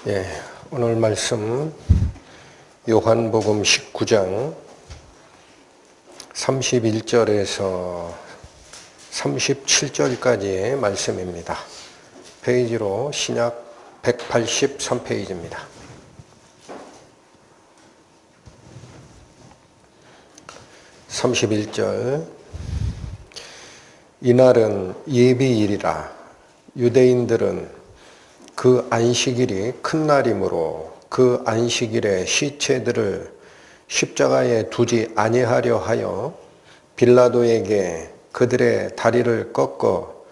예, 오늘 말씀 요한복음 19장 31절에서 37절까지의 말씀입니다. 페이지로 신약 183페이지입니다. (31절) 이날은 예비일이라. 유대인들은 그 안식일이 큰 날이므로 그 안식일에 시체들을 십자가에 두지 아니하려 하여 빌라도에게 그들의 다리를 꺾어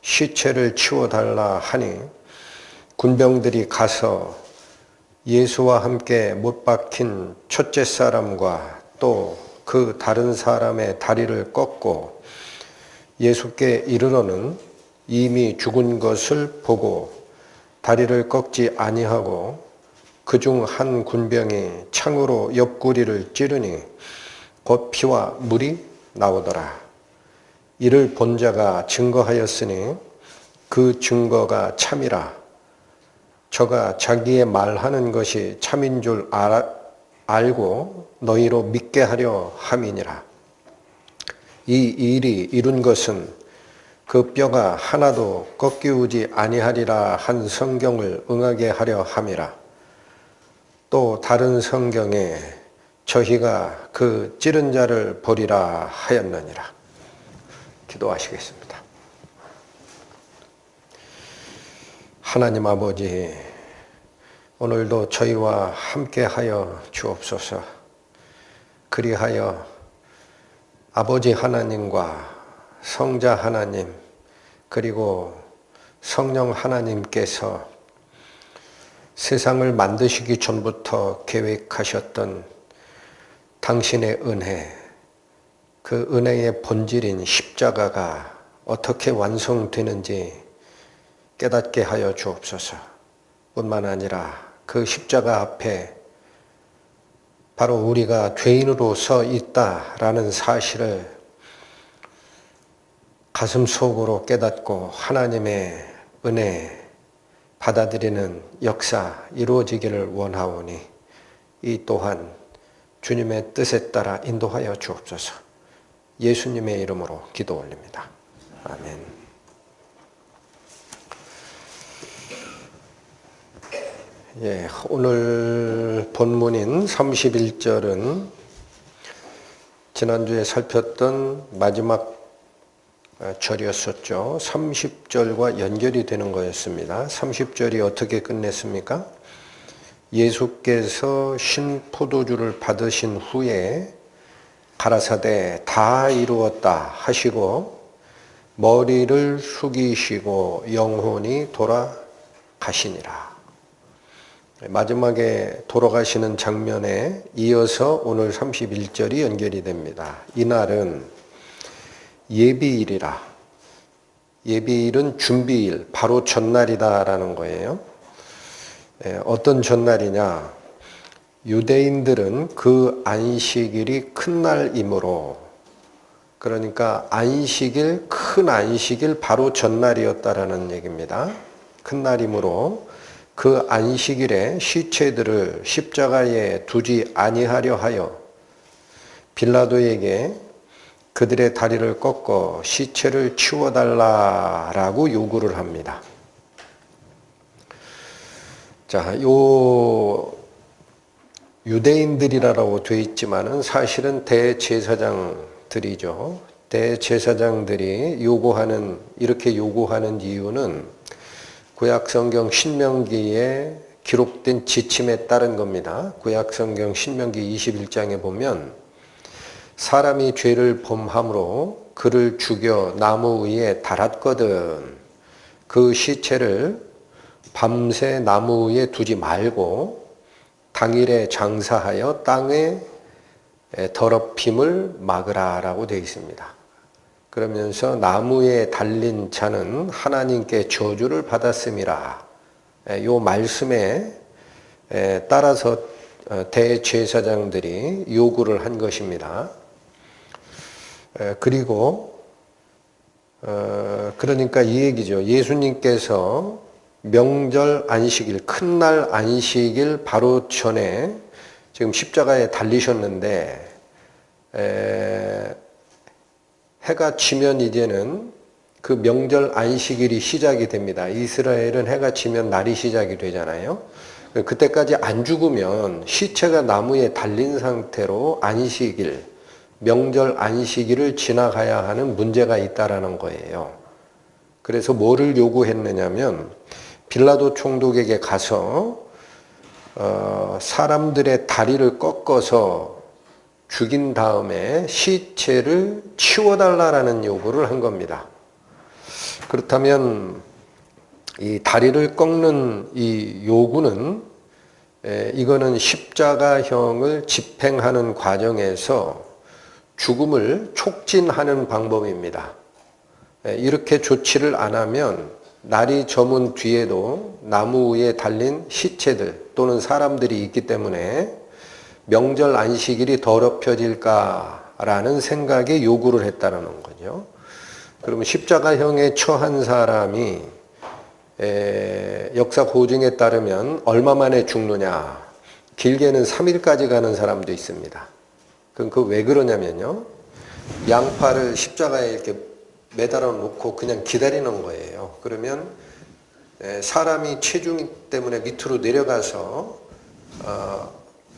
시체를 치워달라 하니, 군병들이 가서 예수와 함께 못 박힌 첫째 사람과 또 그 다른 사람의 다리를 꺾고 예수께 이르러는 이미 죽은 것을 보고 다리를 꺾지 아니하고 그중 한 군병이 창으로 옆구리를 찌르니 곧 피와 물이 나오더라. 이를 본 자가 증거하였으니 그 증거가 참이라. 저가 자기의 말하는 것이 참인 줄 알고 너희로 믿게 하려 함이니라. 이 일이 이룬 것은 그 뼈가 하나도 꺾이우지 아니하리라 한 성경을 응하게 하려 함이라. 또 다른 성경에 저희가 그 찌른 자를 보리라 하였느니라. 기도하시겠습니다. 하나님 아버지, 오늘도 저희와 함께하여 주옵소서. 그리하여 아버지 하나님과 성자 하나님 그리고 성령 하나님께서 세상을 만드시기 전부터 계획하셨던 당신의 은혜, 그 은혜의 본질인 십자가가 어떻게 완성되는지 깨닫게 하여 주옵소서. 뿐만 아니라 그 십자가 앞에 바로 우리가 죄인으로 서 있다라는 사실을 가슴 속으로 깨닫고 하나님의 은혜 받아들이는 역사 이루어지기를 원하오니 이 또한 주님의 뜻에 따라 인도하여 주옵소서. 예수님의 이름으로 기도 올립니다. 아멘. 예, 오늘 본문인 31절은 지난주에 살폈던 마지막 절이었었죠. 30절과 연결이 되는 거였습니다. 30절이 어떻게 끝냈습니까? 예수께서 신포도주를 받으신 후에 가라사대 다 이루었다 하시고 머리를 숙이시고 영혼이 돌아가시니라. 마지막에 돌아가시는 장면에 이어서 오늘 31절이 연결이 됩니다. 이날은 예비일이라. 예비일은 준비일, 바로 전날이다라는 거예요. 어떤 전날이냐? 유대인들은 그 안식일이 큰 날이므로, 그러니까 안식일, 큰 안식일 바로 전날이었다라는 얘기입니다. 큰 날이므로 그 안식일에 시체들을 십자가에 두지 아니하려 하여 빌라도에게 그들의 다리를 꺾어 시체를 치워달라라고 요구를 합니다. 자, 요 유대인들이라고 되어 있지만은 사실은 대제사장들이죠. 대제사장들이 이렇게 요구하는 이유는 구약성경 신명기에 기록된 지침에 따른 겁니다. 구약성경 신명기 21장에 보면 사람이 죄를 범함으로 그를 죽여 나무 위에 달았거든. 그 시체를 밤새 나무 위에 두지 말고 당일에 장사하여 땅에 더럽힘을 막으라라고 되어 있습니다. 그러면서 나무에 달린 자는 하나님께 저주를 받았음이라. 이 말씀에 따라서 대제사장들이 요구를 한 것입니다. 그리고 그러니까 이 얘기죠. 예수님께서 명절 안식일, 큰 날 안식일 바로 전에 지금 십자가에 달리셨는데 해가 지면 이제는 그 명절 안식일이 시작이 됩니다. 이스라엘은 해가 지면 날이 시작이 되잖아요. 그때까지 안 죽으면 시체가 나무에 달린 상태로 안식일, 명절 안식일을 지나가야 하는 문제가 있다라는 거예요. 그래서 뭐를 요구했느냐면 빌라도 총독에게 가서 사람들의 다리를 꺾어서 죽인 다음에 시체를 치워달라라는 요구를 한 겁니다. 그렇다면 이 다리를 꺾는 이 요구는 이거는 십자가형을 집행하는 과정에서 죽음을 촉진하는 방법입니다. 이렇게 조치를 안 하면 날이 저문 뒤에도 나무 위에 달린 시체들 또는 사람들이 있기 때문에 명절 안식일이 더럽혀질까라는 생각에 요구를 했다는 거죠. 그러면 십자가형에 처한 사람이 역사 고증에 따르면 얼마 만에 죽느냐? 길게는 3일까지 가는 사람도 있습니다. 그럼 그 왜 그러냐면요. 양팔을 십자가에 이렇게 매달아 놓고 그냥 기다리는 거예요. 그러면 사람이 체중 때문에 밑으로 내려가서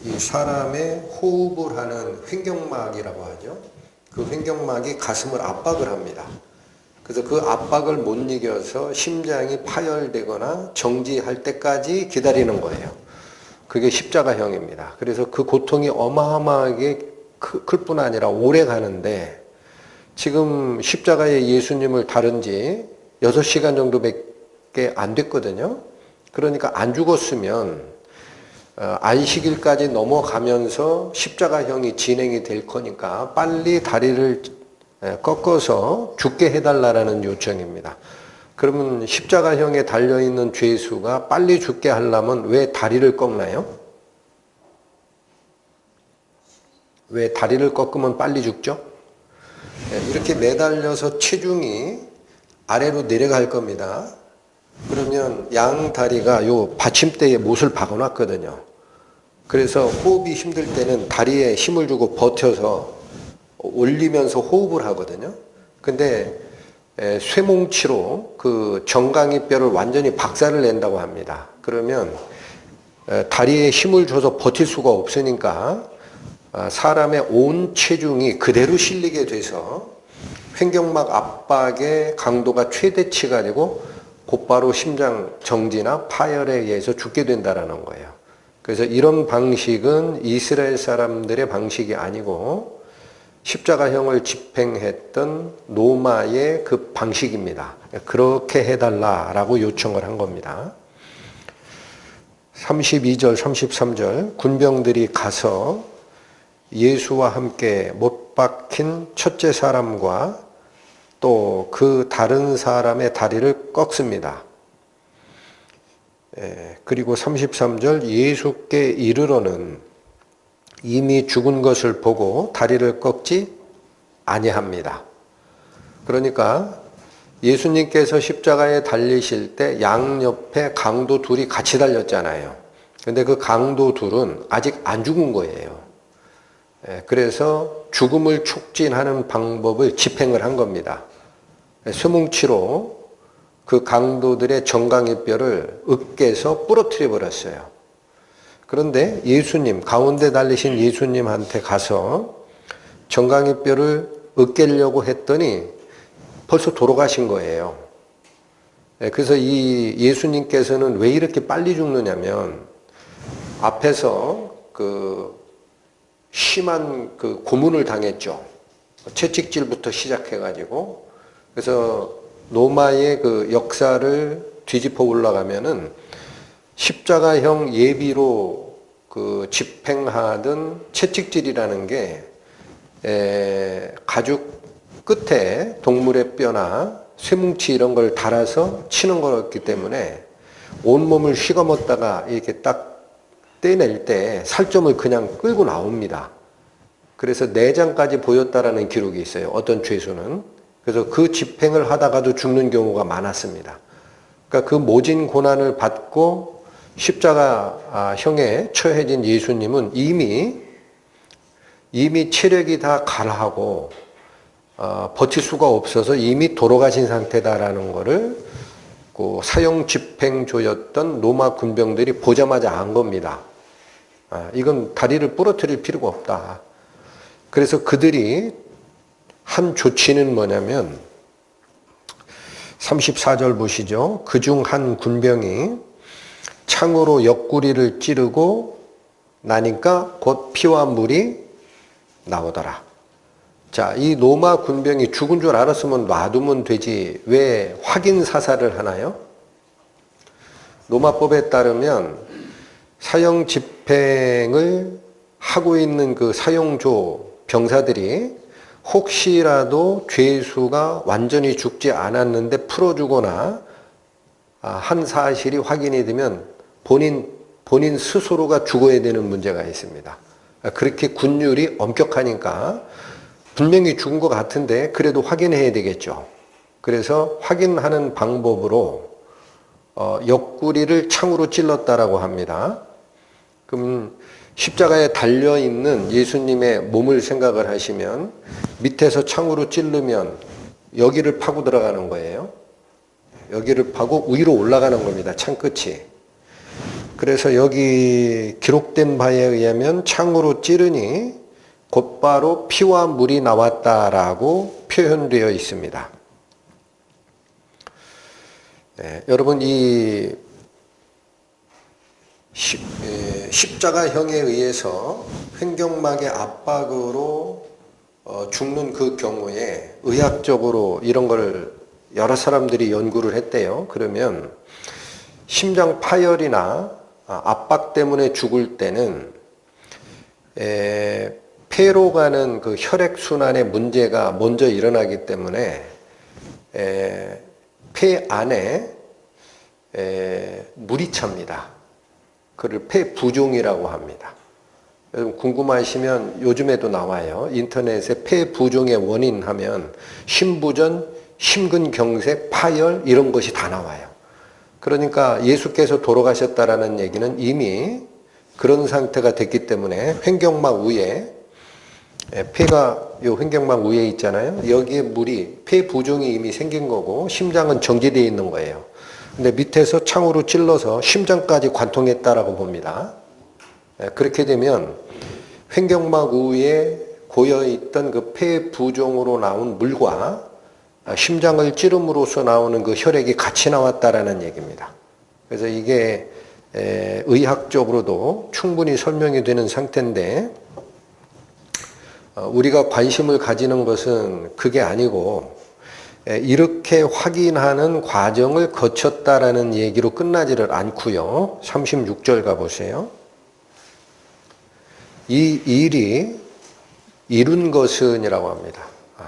이 사람의 호흡을 하는 횡격막이라고 하죠. 그 횡격막이 가슴을 압박을 합니다. 그래서 그 압박을 못 이겨서 심장이 파열되거나 정지할 때까지 기다리는 거예요. 그게 십자가형입니다. 그래서 그 고통이 어마어마하게 클 뿐 아니라 오래 가는데 지금 십자가에 예수님을 다룬 지 6시간 정도밖에 안 됐거든요. 그러니까 안 죽었으면 안식일까지 넘어가면서 십자가형이 진행이 될 거니까 빨리 다리를 꺾어서 죽게 해달라는 요청입니다. 그러면 십자가형에 달려있는 죄수가 빨리 죽게 하려면 왜 다리를 꺾나요? 왜 다리를 꺾으면 빨리 죽죠? 이렇게 매달려서 체중이 아래로 내려갈 겁니다. 그러면 양 다리가 요 받침대에 못을 박아놨거든요. 그래서 호흡이 힘들 때는 다리에 힘을 주고 버텨서 올리면서 호흡을 하거든요. 근데 쇠뭉치로 그 정강이 뼈를 완전히 박살을 낸다고 합니다. 그러면 다리에 힘을 줘서 버틸 수가 없으니까 사람의 온 체중이 그대로 실리게 돼서 횡격막 압박의 강도가 최대치가 되고 곧바로 심장 정지나 파열에 의해서 죽게 된다는 거예요. 그래서 이런 방식은 이스라엘 사람들의 방식이 아니고 십자가형을 집행했던 로마의 그 방식입니다. 그렇게 해달라라고 요청을 한 겁니다. 32절, 33절 군병들이 가서 예수와 함께 못 박힌 첫째 사람과 또 그 다른 사람의 다리를 꺾습니다. 그리고 33절 예수께 이르러는 이미 죽은 것을 보고 다리를 꺾지 아니합니다. 그러니까 예수님께서 십자가에 달리실 때 양옆에 강도 둘이 같이 달렸잖아요. 근데 그 강도 둘은 아직 안 죽은 거예요. 그래서 죽음을 촉진하는 방법을 집행을 한 겁니다. 쇠뭉치로 그 강도들의 정강이 뼈를 으깨서 부러뜨려 버렸어요. 그런데 예수님, 가운데 달리신 예수님한테 가서 정강이 뼈를 으깨려고 했더니 벌써 돌아가신 거예요. 그래서 이 예수님께서는 왜 이렇게 빨리 죽느냐면 앞에서 그 심한 그 고문을 당했죠. 채찍질부터 시작해가지고. 그래서 로마의 그 역사를 뒤집어 올라가면은 십자가형 예비로 그 집행하던 채찍질이라는 게 가죽 끝에 동물의 뼈나 쇠뭉치 이런 걸 달아서 치는 거였기 때문에 온몸을 휘감았다가 이렇게 딱 떼낼 때 살점을 그냥 끌고 나옵니다. 그래서 내장까지 보였다라는 기록이 있어요. 어떤 죄수는. 그래서 그 집행을 하다가도 죽는 경우가 많았습니다. 그러니까 그 모진 고난을 받고 십자가형에 처해진 예수님은 이미 체력이 다 가라하고 버틸 수가 없어서 이미 돌아가신 상태다라는 것을 그 사형 집행조였던 로마 군병들이 보자마자 안 겁니다. 이건 다리를 부러뜨릴 필요가 없다. 그래서 그들이 한 조치는 뭐냐면 34절 보시죠. 그중 한 군병이 창으로 옆구리를 찌르고 나니까 곧 피와 물이 나오더라. 자, 이 로마 군병이 죽은 줄 알았으면 놔두면 되지 왜 확인 사살을 하나요? 로마법에 따르면 사형 집행을 하고 있는 그 사형조 병사들이 혹시라도 죄수가 완전히 죽지 않았는데 풀어주거나 한 사실이 확인이 되면 본인 스스로가 죽어야 되는 문제가 있습니다. 그렇게 군율이 엄격하니까 분명히 죽은 것 같은데 그래도 확인해야 되겠죠. 그래서 확인하는 방법으로 옆구리를 창으로 찔렀다라고 합니다. 그럼 십자가에 달려있는 예수님의 몸을 생각을 하시면 밑에서 창으로 찌르면 여기를 파고 들어가는 거예요. 여기를 파고 위로 올라가는 겁니다. 창 끝이. 그래서 여기 기록된 바에 의하면 창으로 찌르니 곧바로 피와 물이 나왔다라고 표현되어 있습니다. 네, 여러분 이 십자가형에 의해서 횡격막의 압박으로 죽는 그 경우에 의학적으로 이런 걸 여러 사람들이 연구를 했대요. 그러면 심장 파열이나 압박 때문에 죽을 때는 폐로 가는 그 혈액순환에 문제가 먼저 일어나기 때문에 폐 안에 물이 찹니다. 그를 폐부종이라고 합니다. 여러분 궁금하시면 요즘에도 나와요. 인터넷에 폐부종의 원인 하면 심부전, 심근경색, 파열 이런 것이 다 나와요. 그러니까 예수께서 돌아가셨다라는 얘기는 이미 그런 상태가 됐기 때문에 횡격막 위에 폐가 요 횡격막 위에 있잖아요. 여기에 물이 폐부종이 이미 생긴 거고 심장은 정지되어 있는 거예요. 근데 밑에서 창으로 찔러서 심장까지 관통했다라고 봅니다. 그렇게 되면 횡격막 위에 고여있던 그 폐부종으로 나온 물과 심장을 찌름으로써 나오는 그 혈액이 같이 나왔다라는 얘기입니다. 그래서 이게 의학적으로도 충분히 설명이 되는 상태인데 우리가 관심을 가지는 것은 그게 아니고 이렇게 확인하는 과정을 거쳤다라는 얘기로 끝나지를 않고요. 36절 가보세요. 이 일이 이룬 것은 이라고 합니다.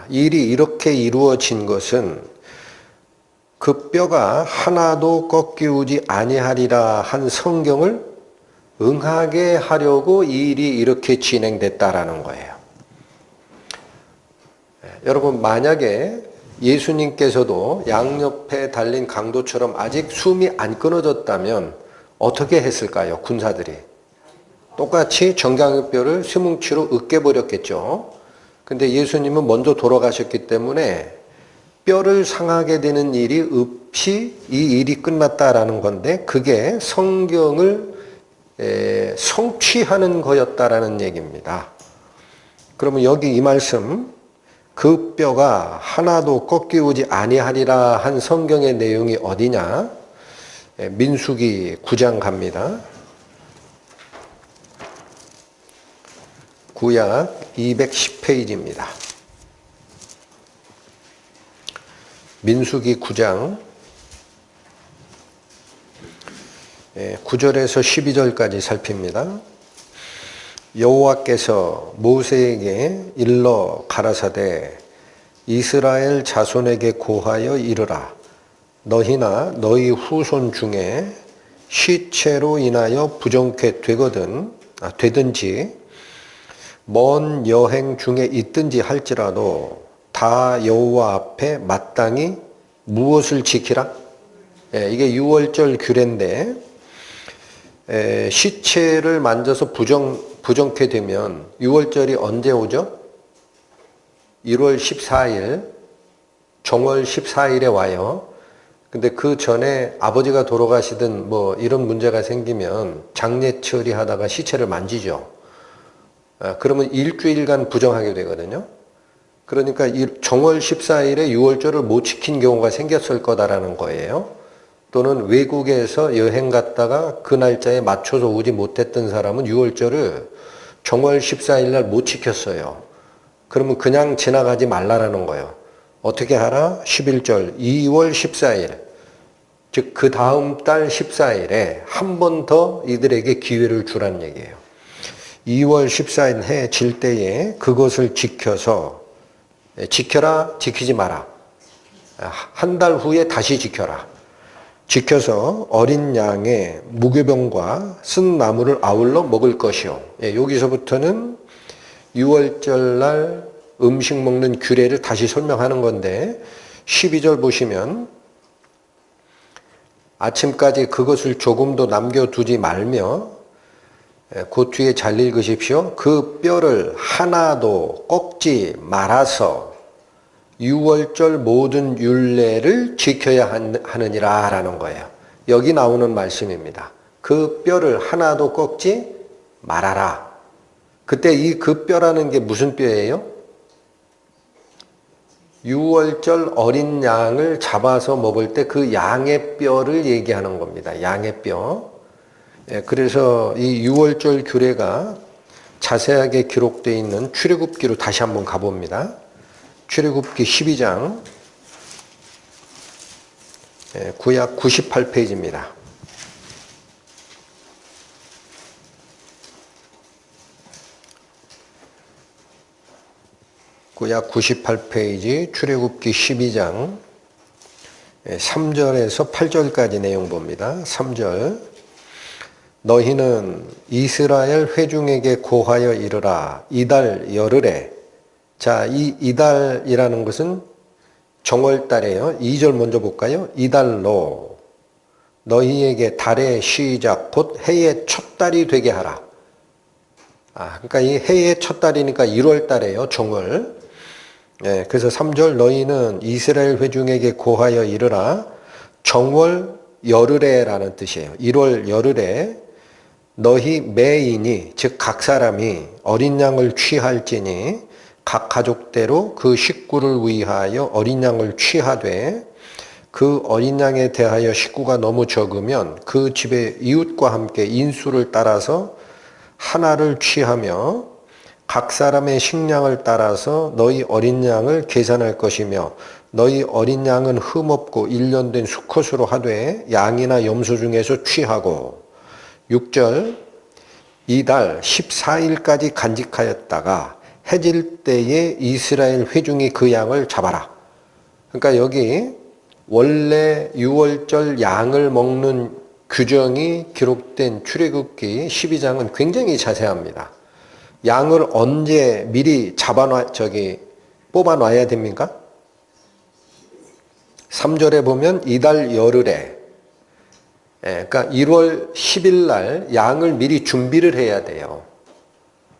일이 이렇게 이루어진 것은 그 뼈가 하나도 꺾이우지 아니하리라 한 성경을 응하게 하려고 이 일이 이렇게 진행됐다라는 거예요. 여러분 만약에 예수님께서도 양옆에 달린 강도처럼 아직 숨이 안 끊어졌다면 어떻게 했을까요? 군사들이. 똑같이 정강의 뼈를 스뭉치로 으깨버렸겠죠. 근데 예수님은 먼저 돌아가셨기 때문에 뼈를 상하게 되는 일이 없이 이 일이 끝났다라는 건데 그게 성경을 성취하는 거였다라는 얘기입니다. 그러면 여기 이 말씀 그 뼈가 하나도 꺾이우지 아니하리라 한 성경의 내용이 어디냐? 민수기 9장 갑니다. 구약 210페이지입니다. 민수기 9장 9절에서 12절까지 살핍니다. 여호와께서 모세에게 일러 가라사대 이스라엘 자손에게 고하여 이르라 너희나 너희 후손 중에 시체로 인하여 부정케 되든지 먼 여행 중에 있든지 할지라도 다 여호와 앞에 마땅히 무엇을 지키라? 이게 유월절 규례인데 시체를 만져서 부정케 되면 유월절이 언제 오죠? 1월 14일, 정월 14일에 와요. 근데 그 전에 아버지가 돌아가시든 뭐 이런 문제가 생기면 장례 처리하다가 시체를 만지죠. 그러면 일주일간 부정하게 되거든요. 그러니까 정월 14일에 유월절을 못 지킨 경우가 생겼을 거다라는 거예요. 또는 외국에서 여행 갔다가 그 날짜에 맞춰서 오지 못했던 사람은 유월절을 정월 14일 날 못 지켰어요. 그러면 그냥 지나가지 말라라는 거예요. 어떻게 하라? 11절 2월 14일 즉 그 다음 달 14일에 한 번 더 이들에게 기회를 주라는 얘기예요. 2월 14일 해 질 때에 그것을 지켜서 지켜라 지키지 마라. 한 달 후에 다시 지켜라. 지켜서 어린 양의 무교병과 쓴 나물을 아울러 먹을 것이요. 여기서부터는 6월절 날 음식 먹는 규례를 다시 설명하는 건데 12절 보시면 아침까지 그것을 조금도 남겨두지 말며 그 뒤에 잘 읽으십시오. 그 뼈를 하나도 꺾지 말아서 6월절 모든 율례를 지켜야 하느니라 라는 거예요. 여기 나오는 말씀입니다. 그 뼈를 하나도 꺾지 말아라. 그때 이 그 뼈라는 게 무슨 뼈예요? 6월절 어린 양을 잡아서 먹을 때 그 양의 뼈를 얘기하는 겁니다. 양의 뼈. 그래서 이 6월절 규례가 자세하게 기록되어 있는 출애굽기로 다시 한번 가봅니다. 출애굽기 12장 구약 98페이지입니다. 구약 98페이지 출애굽기 12장 3절에서 8절까지 내용 봅니다. 3절 너희는 이스라엘 회중에게 고하여 이르라 이달 열흘에 자, 이 이달이라는 것은 정월달이에요. 2절 먼저 볼까요? 이달로 너희에게 달의 시작 곧 해의 첫 달이 되게 하라. 그러니까 이 해의 첫 달이니까 1월 달이에요. 정월. 그래서 3절 너희는 이스라엘 회중에게 고하여 이르라 정월 열흘에라는 뜻이에요. 1월 열흘에 너희 매인이 즉 각 사람이 어린 양을 취할지니 각 가족대로 그 식구를 위하여 어린 양을 취하되 그 어린 양에 대하여 식구가 너무 적으면 그 집의 이웃과 함께 인수를 따라서 하나를 취하며 각 사람의 식량을 따라서 너희 어린 양을 계산할 것이며 너희 어린 양은 흠없고 1년 된 수컷으로 하되 양이나 염소 중에서 취하고 6절 이달 14일까지 간직하였다가 해질 때에 이스라엘 회중이 그 양을 잡아라. 그러니까 여기 원래 6월절 양을 먹는 규정이 기록된 출애굽기 12장은 굉장히 자세합니다. 양을 언제 미리 뽑아놔야 됩니까? 3절에 보면 이달 열흘에 그러니까 1월 10일 날 양을 미리 준비를 해야 돼요.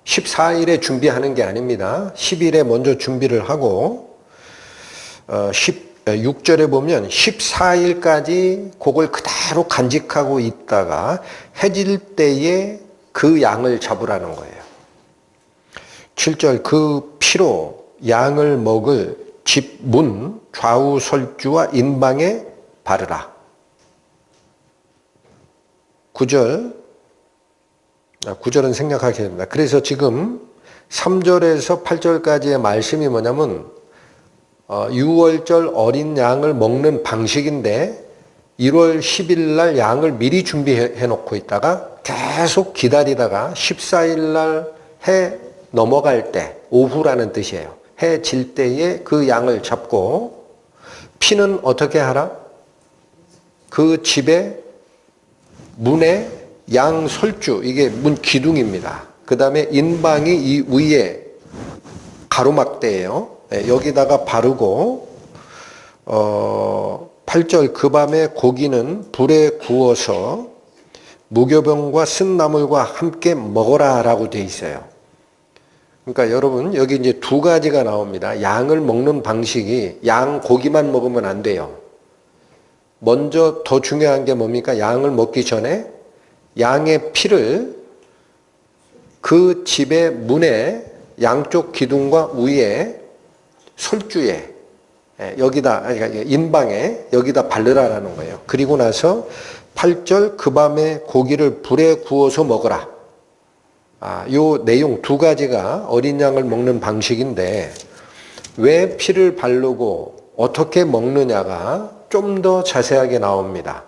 14일에 준비하는 게 아닙니다. 10일에 먼저 준비를 하고 6절에 보면 14일까지 그걸 그대로 간직하고 있다가 해질 때에 그 양을 잡으라는 거예요. 7절 그 피로 양을 먹을 집 문 좌우 설주와 인방에 바르라. 9절은 생략하게 됩니다. 그래서 지금 3절에서 8절까지의 말씀이 뭐냐면 6월절 어린 양을 먹는 방식인데 1월 10일 날 양을 미리 준비해 놓고 있다가 계속 기다리다가 14일 날 해 넘어갈 때 오후라는 뜻이에요. 해 질 때에 그 양을 잡고 피는 어떻게 하라? 그 집의 문에 양 설주, 이게 문 기둥입니다. 그 다음에 인방이 이 위에 가로막대예요. 여기다가 바르고 8절 그 밤에 고기는 불에 구워서 무교병과 쓴 나물과 함께 먹어라 라고 돼 있어요. 그러니까 여러분 여기 이제 두 가지가 나옵니다. 양을 먹는 방식이 양 고기만 먹으면 안 돼요. 먼저 더 중요한 게 뭡니까? 양을 먹기 전에 양의 피를 그 집의 문에 양쪽 기둥과 위에 설주에 여기다 인방에 여기다 바르라라는 거예요. 그리고 나서 8절 그 밤에 고기를 불에 구워서 먹어라. 요 내용 두 가지가 어린 양을 먹는 방식인데 왜 피를 바르고 어떻게 먹느냐가 좀 더 자세하게 나옵니다.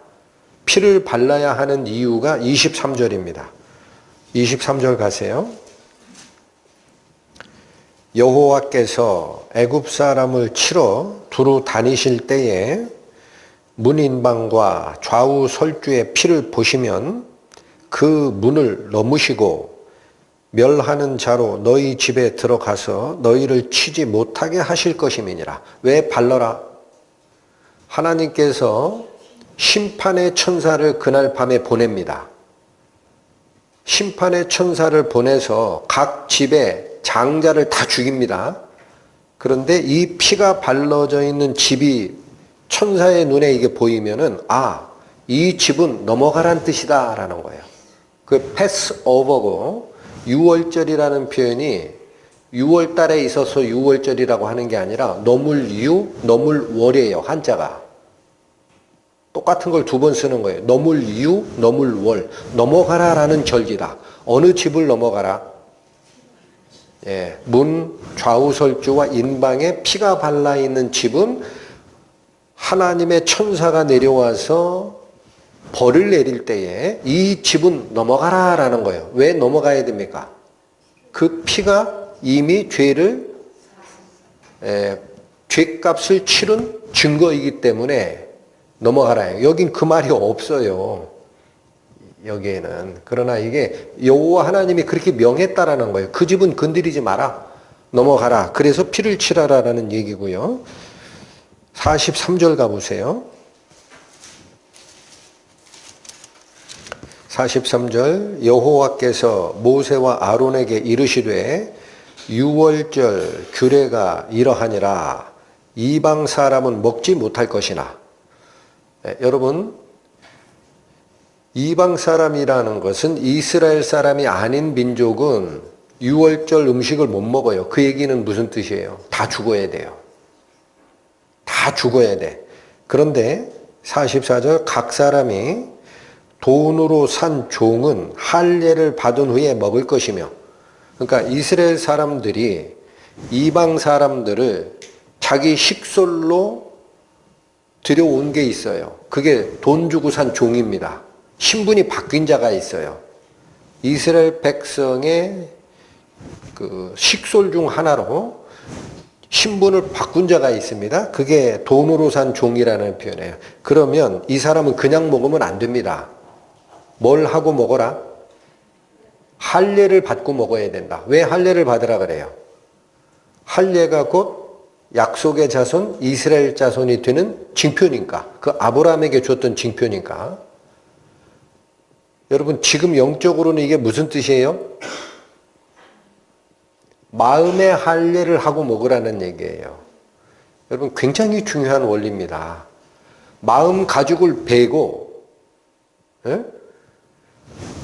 피를 발라야 하는 이유가 23절입니다. 23절 가세요. 여호와께서 애굽 사람을 치러 두루 다니실 때에 문인방과 좌우 설주의 피를 보시면 그 문을 넘으시고 멸하는 자로 너희 집에 들어가서 너희를 치지 못하게 하실 것임이니라. 왜 발라라? 하나님께서 심판의 천사를 그날 밤에 보냅니다. 심판의 천사를 보내서 각 집에 장자를 다 죽입니다. 그런데 이 피가 발라져 있는 집이 천사의 눈에 이게 보이면은 이 집은 넘어가란 뜻이다 라는 거예요. 그 패스오버고 6월절이라는 표현이 6월 달에 있어서 6월절이라고 하는 게 아니라 너물유, 너물월이에요. 한자가. 똑같은 걸 두 번 쓰는 거예요. 너물유, 너물월. 넘어가라 라는 절기다. 어느 집을 넘어가라? 문 좌우설주와 인방에 피가 발라 있는 집은 하나님의 천사가 내려와서 벌을 내릴 때에 이 집은 넘어가라 라는 거예요. 왜 넘어가야 됩니까? 그 피가 이미 죄값을 치른 증거이기 때문에 넘어가라. 여긴 그 말이 없어요. 여기에는. 그러나 이게 여호와 하나님이 그렇게 명했다라는 거예요. 그 집은 건드리지 마라. 넘어가라. 그래서 피를 치라라는 얘기고요. 43절 가보세요. 43절 여호와께서 모세와 아론에게 이르시되 유월절 규례가 이러하니라. 이방 사람은 먹지 못할 것이나. 여러분 이방 사람이라는 것은 이스라엘 사람이 아닌 민족은 유월절 음식을 못 먹어요. 그 얘기는 무슨 뜻이에요? 다 죽어야 돼요. 다 죽어야 돼. 그런데 44절 각 사람이 돈으로 산 종은 할례를 받은 후에 먹을 것이며, 그러니까 이스라엘 사람들이 이방 사람들을 자기 식솔로 들여온 게 있어요. 그게 돈 주고 산 종입니다. 신분이 바뀐 자가 있어요. 이스라엘 백성의 그 식솔 중 하나로 신분을 바꾼 자가 있습니다. 그게 돈으로 산 종이라는 표현이에요. 그러면 이 사람은 그냥 먹으면 안 됩니다. 뭘 하고 먹어라? 할례를 받고 먹어야 된다. 왜 할례를 받으라 그래요? 할례가 곧 약속의 자손, 이스라엘 자손이 되는 징표니까. 그 아브라함에게 줬던 징표니까. 여러분 지금 영적으로는 이게 무슨 뜻이에요? 마음의 할례를 하고 먹으라는 얘기예요. 여러분 굉장히 중요한 원리입니다. 마음 가죽을 베고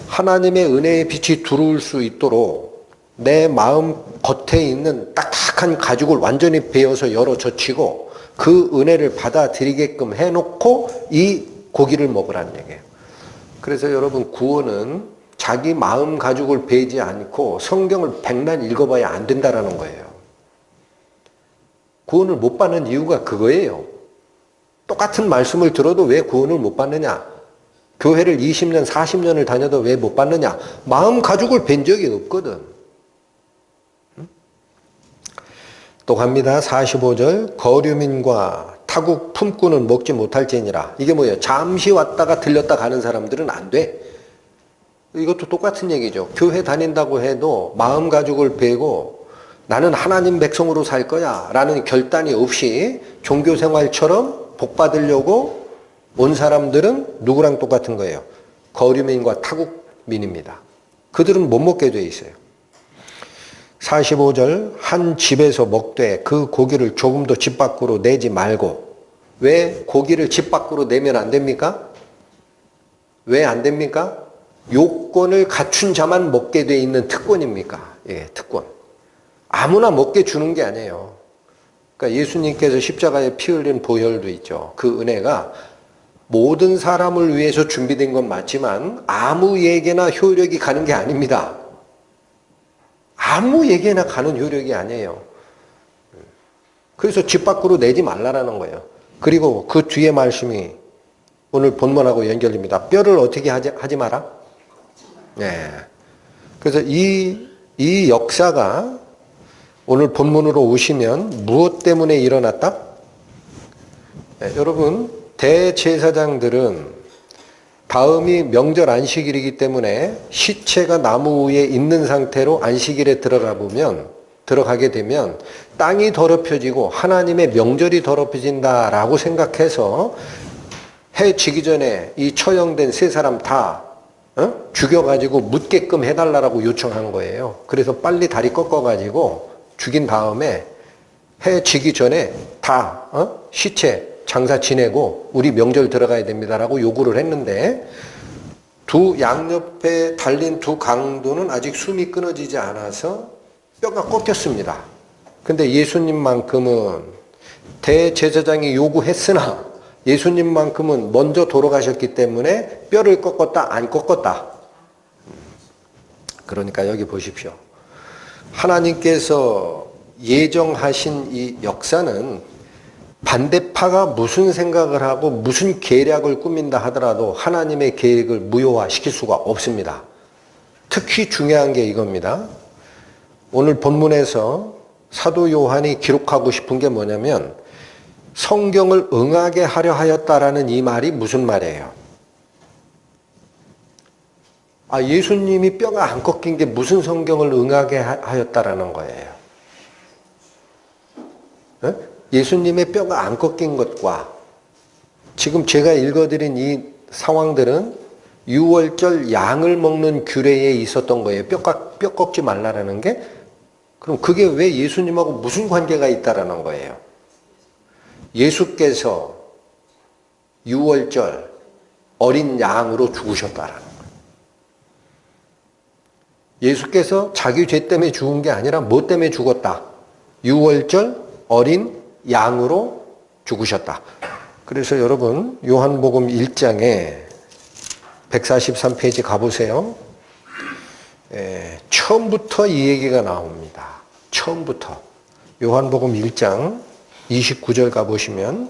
하나님의 은혜의 빛이 들어올 수 있도록 내 마음 겉에 있는 딱딱한 가죽을 완전히 베어서 열어 젖히고 그 은혜를 받아들이게끔 해놓고 이 고기를 먹으라는 얘기예요. 그래서 여러분 구원은 자기 마음 가죽을 베지 않고 성경을 백날 읽어봐야 안 된다라는 거예요. 구원을 못 받는 이유가 그거예요. 똑같은 말씀을 들어도 왜 구원을 못 받느냐? 교회를 20년, 40년을 다녀도 왜 못 받느냐? 마음 가죽을 벤 적이 없거든. 또 갑니다. 45절 거류민과 타국 품꾼은 먹지 못할지니라. 이게 뭐예요? 잠시 왔다가 들렸다 가는 사람들은 안 돼. 이것도 똑같은 얘기죠. 교회 다닌다고 해도 마음 가죽을 베고 나는 하나님 백성으로 살 거야 라는 결단이 없이 종교생활처럼 복 받으려고 온 사람들은 누구랑 똑같은 거예요? 거류민과 타국민입니다. 그들은 못 먹게 돼 있어요. 45절 한 집에서 먹되 그 고기를 조금도 집 밖으로 내지 말고. 왜 고기를 집 밖으로 내면 안 됩니까? 왜 안 됩니까? 요건을 갖춘 자만 먹게 돼 있는 특권입니까? 예, 특권. 아무나 먹게 주는 게 아니에요. 그러니까 예수님께서 십자가에 피 흘린 보혈도 있죠. 그 은혜가 모든 사람을 위해서 준비된 건 맞지만 아무에게나 효력이 가는 게 아닙니다. 아무에게나 가는 효력이 아니에요. 그래서 집 밖으로 내지 말라라는 거예요. 그리고 그 뒤에 말씀이 오늘 본문하고 연결됩니다. 뼈를 어떻게 하지 마라? 네. 그래서 이 역사가 오늘 본문으로 오시면 무엇 때문에 일어났다? 네, 여러분, 대제사장들은 다음이 명절 안식일이기 때문에 시체가 나무 위에 있는 상태로 안식일에 들어가게 되면 땅이 더럽혀지고 하나님의 명절이 더럽혀진다라고 생각해서 해 지기 전에 이 처형된 세 사람 다 죽여가지고 묻게끔 해달라고 요청한 거예요. 그래서 빨리 다리 꺾어가지고 죽인 다음에 해 지기 전에 다 시체 장사 지내고 우리 명절 들어가야 됩니다라고 요구를 했는데 두 양옆에 달린 두 강도는 아직 숨이 끊어지지 않아서 뼈가 꺾였습니다. 근데 예수님만큼은 대제사장이 요구했으나 예수님만큼은 먼저 돌아가셨기 때문에 뼈를 꺾었다 안 꺾었다. 그러니까 여기 보십시오. 하나님께서 예정하신 이 역사는 반대파가 무슨 생각을 하고 무슨 계략을 꾸민다 하더라도 하나님의 계획을 무효화시킬 수가 없습니다. 특히 중요한 게 이겁니다. 오늘 본문에서 사도 요한이 기록하고 싶은 게 뭐냐면 성경을 응하게 하려 하였다라는 이 말이 무슨 말이에요? 예수님이 뼈가 안 꺾인 게 무슨 성경을 응하게 하였다라는 거예요? 네? 예수님의 뼈가 안 꺾인 것과 지금 제가 읽어드린 이 상황들은 유월절 양을 먹는 규례에 있었던 거예요. 뼈 꺾지 말라라는 게. 그럼 그게 왜 예수님하고 무슨 관계가 있다라는 거예요? 예수께서 유월절 어린 양으로 죽으셨다라는 거예요. 예수께서 자기 죄 때문에 죽은 게 아니라 뭐 때문에 죽었다? 유월절 어린 양으로 죽으셨다. 그래서 여러분 요한복음 1장에 143페이지 가보세요. 처음부터 이 얘기가 나옵니다. 처음부터. 요한복음 1장 29절 가보시면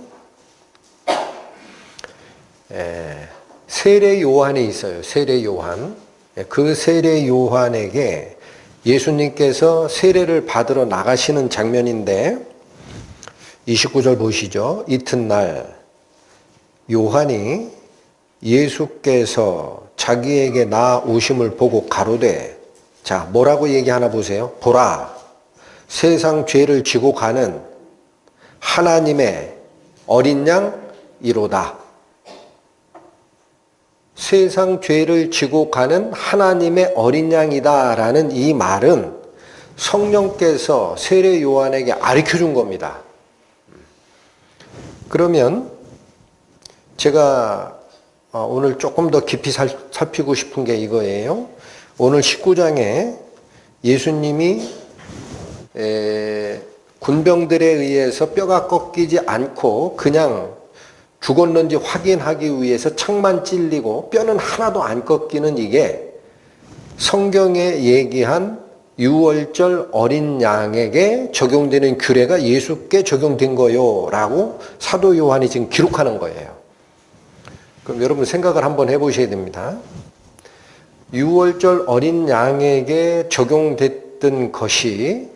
세례 요한이 있어요. 세례 요한. 그 세례 요한에게 예수님께서 세례를 받으러 나가시는 장면인데 29절 보시죠. 이튿날 요한이 예수께서 자기에게 나오심을 보고 가로되, 자, 뭐라고 얘기하나 보세요. 보라, 세상 죄를 지고 가는 하나님의 어린 양이로다. 세상 죄를 지고 가는 하나님의 어린 양이다라는 이 말은 성령께서 세례 요한에게 가르쳐준 겁니다. 그러면 제가 오늘 조금 더 깊이 살피고 싶은 게 이거예요. 오늘 19장에 예수님이 군병들에 의해서 뼈가 꺾이지 않고 그냥 죽었는지 확인하기 위해서 창만 찔리고 뼈는 하나도 안 꺾이는 이게 성경에 얘기한 유월절 어린 양에게 적용되는 규례가 예수께 적용된 거요 라고 사도 요한이 지금 기록하는 거예요. 그럼 여러분 생각을 한번 해보셔야 됩니다. 유월절 어린 양에게 적용됐던 것이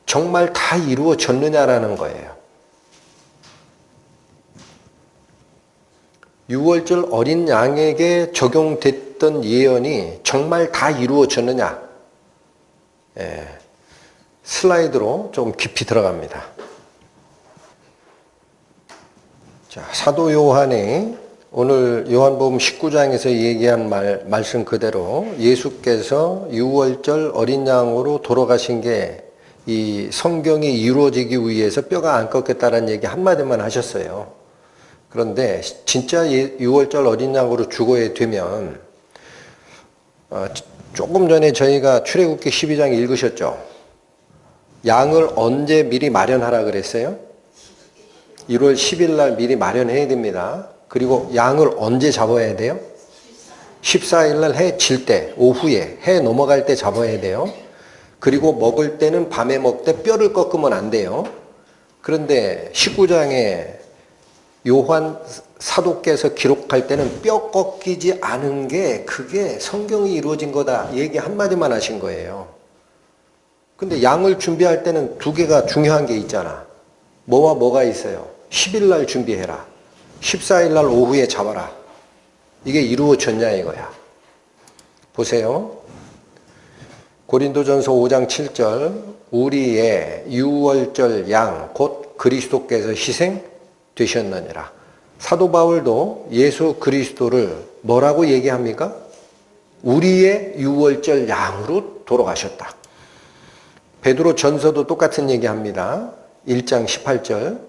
정말 다 이루어졌느냐라는 거예요. 유월절 어린 양에게 적용됐던 예언이 정말 다 이루어졌느냐? 슬라이드로 좀 깊이 들어갑니다. 자, 사도 요한이 오늘 요한복음 19장에서 얘기한 말씀 그대로 예수께서 유월절 어린 양으로 돌아가신 게 이 성경이 이루어지기 위해서 뼈가 안 꺾였다는 얘기 한마디만 하셨어요. 그런데 진짜 유월절 어린 양으로 죽어야 되면 조금 전에 저희가 출애굽기 12장 읽으셨죠? 양을 언제 미리 마련하라 그랬어요? 1월 10일 날 미리 마련해야 됩니다. 그리고 양을 언제 잡아야 돼요? 14일 날 해 질 때, 오후에 해 넘어갈 때 잡아야 돼요. 그리고 먹을 때는 밤에 먹되 뼈를 꺾으면 안 돼요. 그런데 19장에 요한 사도께서 기록할 때는 뼈 꺾이지 않은 게 그게 성경이 이루어진 거다 얘기 한마디만 하신 거예요. 근데 양을 준비할 때는 두 개가 중요한 게 있잖아. 뭐와 뭐가 있어요? 10일 날 준비해라. 14일 날 오후에 잡아라. 이게 이루어졌냐 이거야. 보세요. 고린도전서 5장 7절 우리의 유월절 양 곧 그리스도께서 희생 되셨느니라. 사도 바울도 예수 그리스도를 뭐라고 얘기합니까? 우리의 유월절 양으로 돌아가셨다. 베드로 전서도 똑같은 얘기합니다. 1장 18절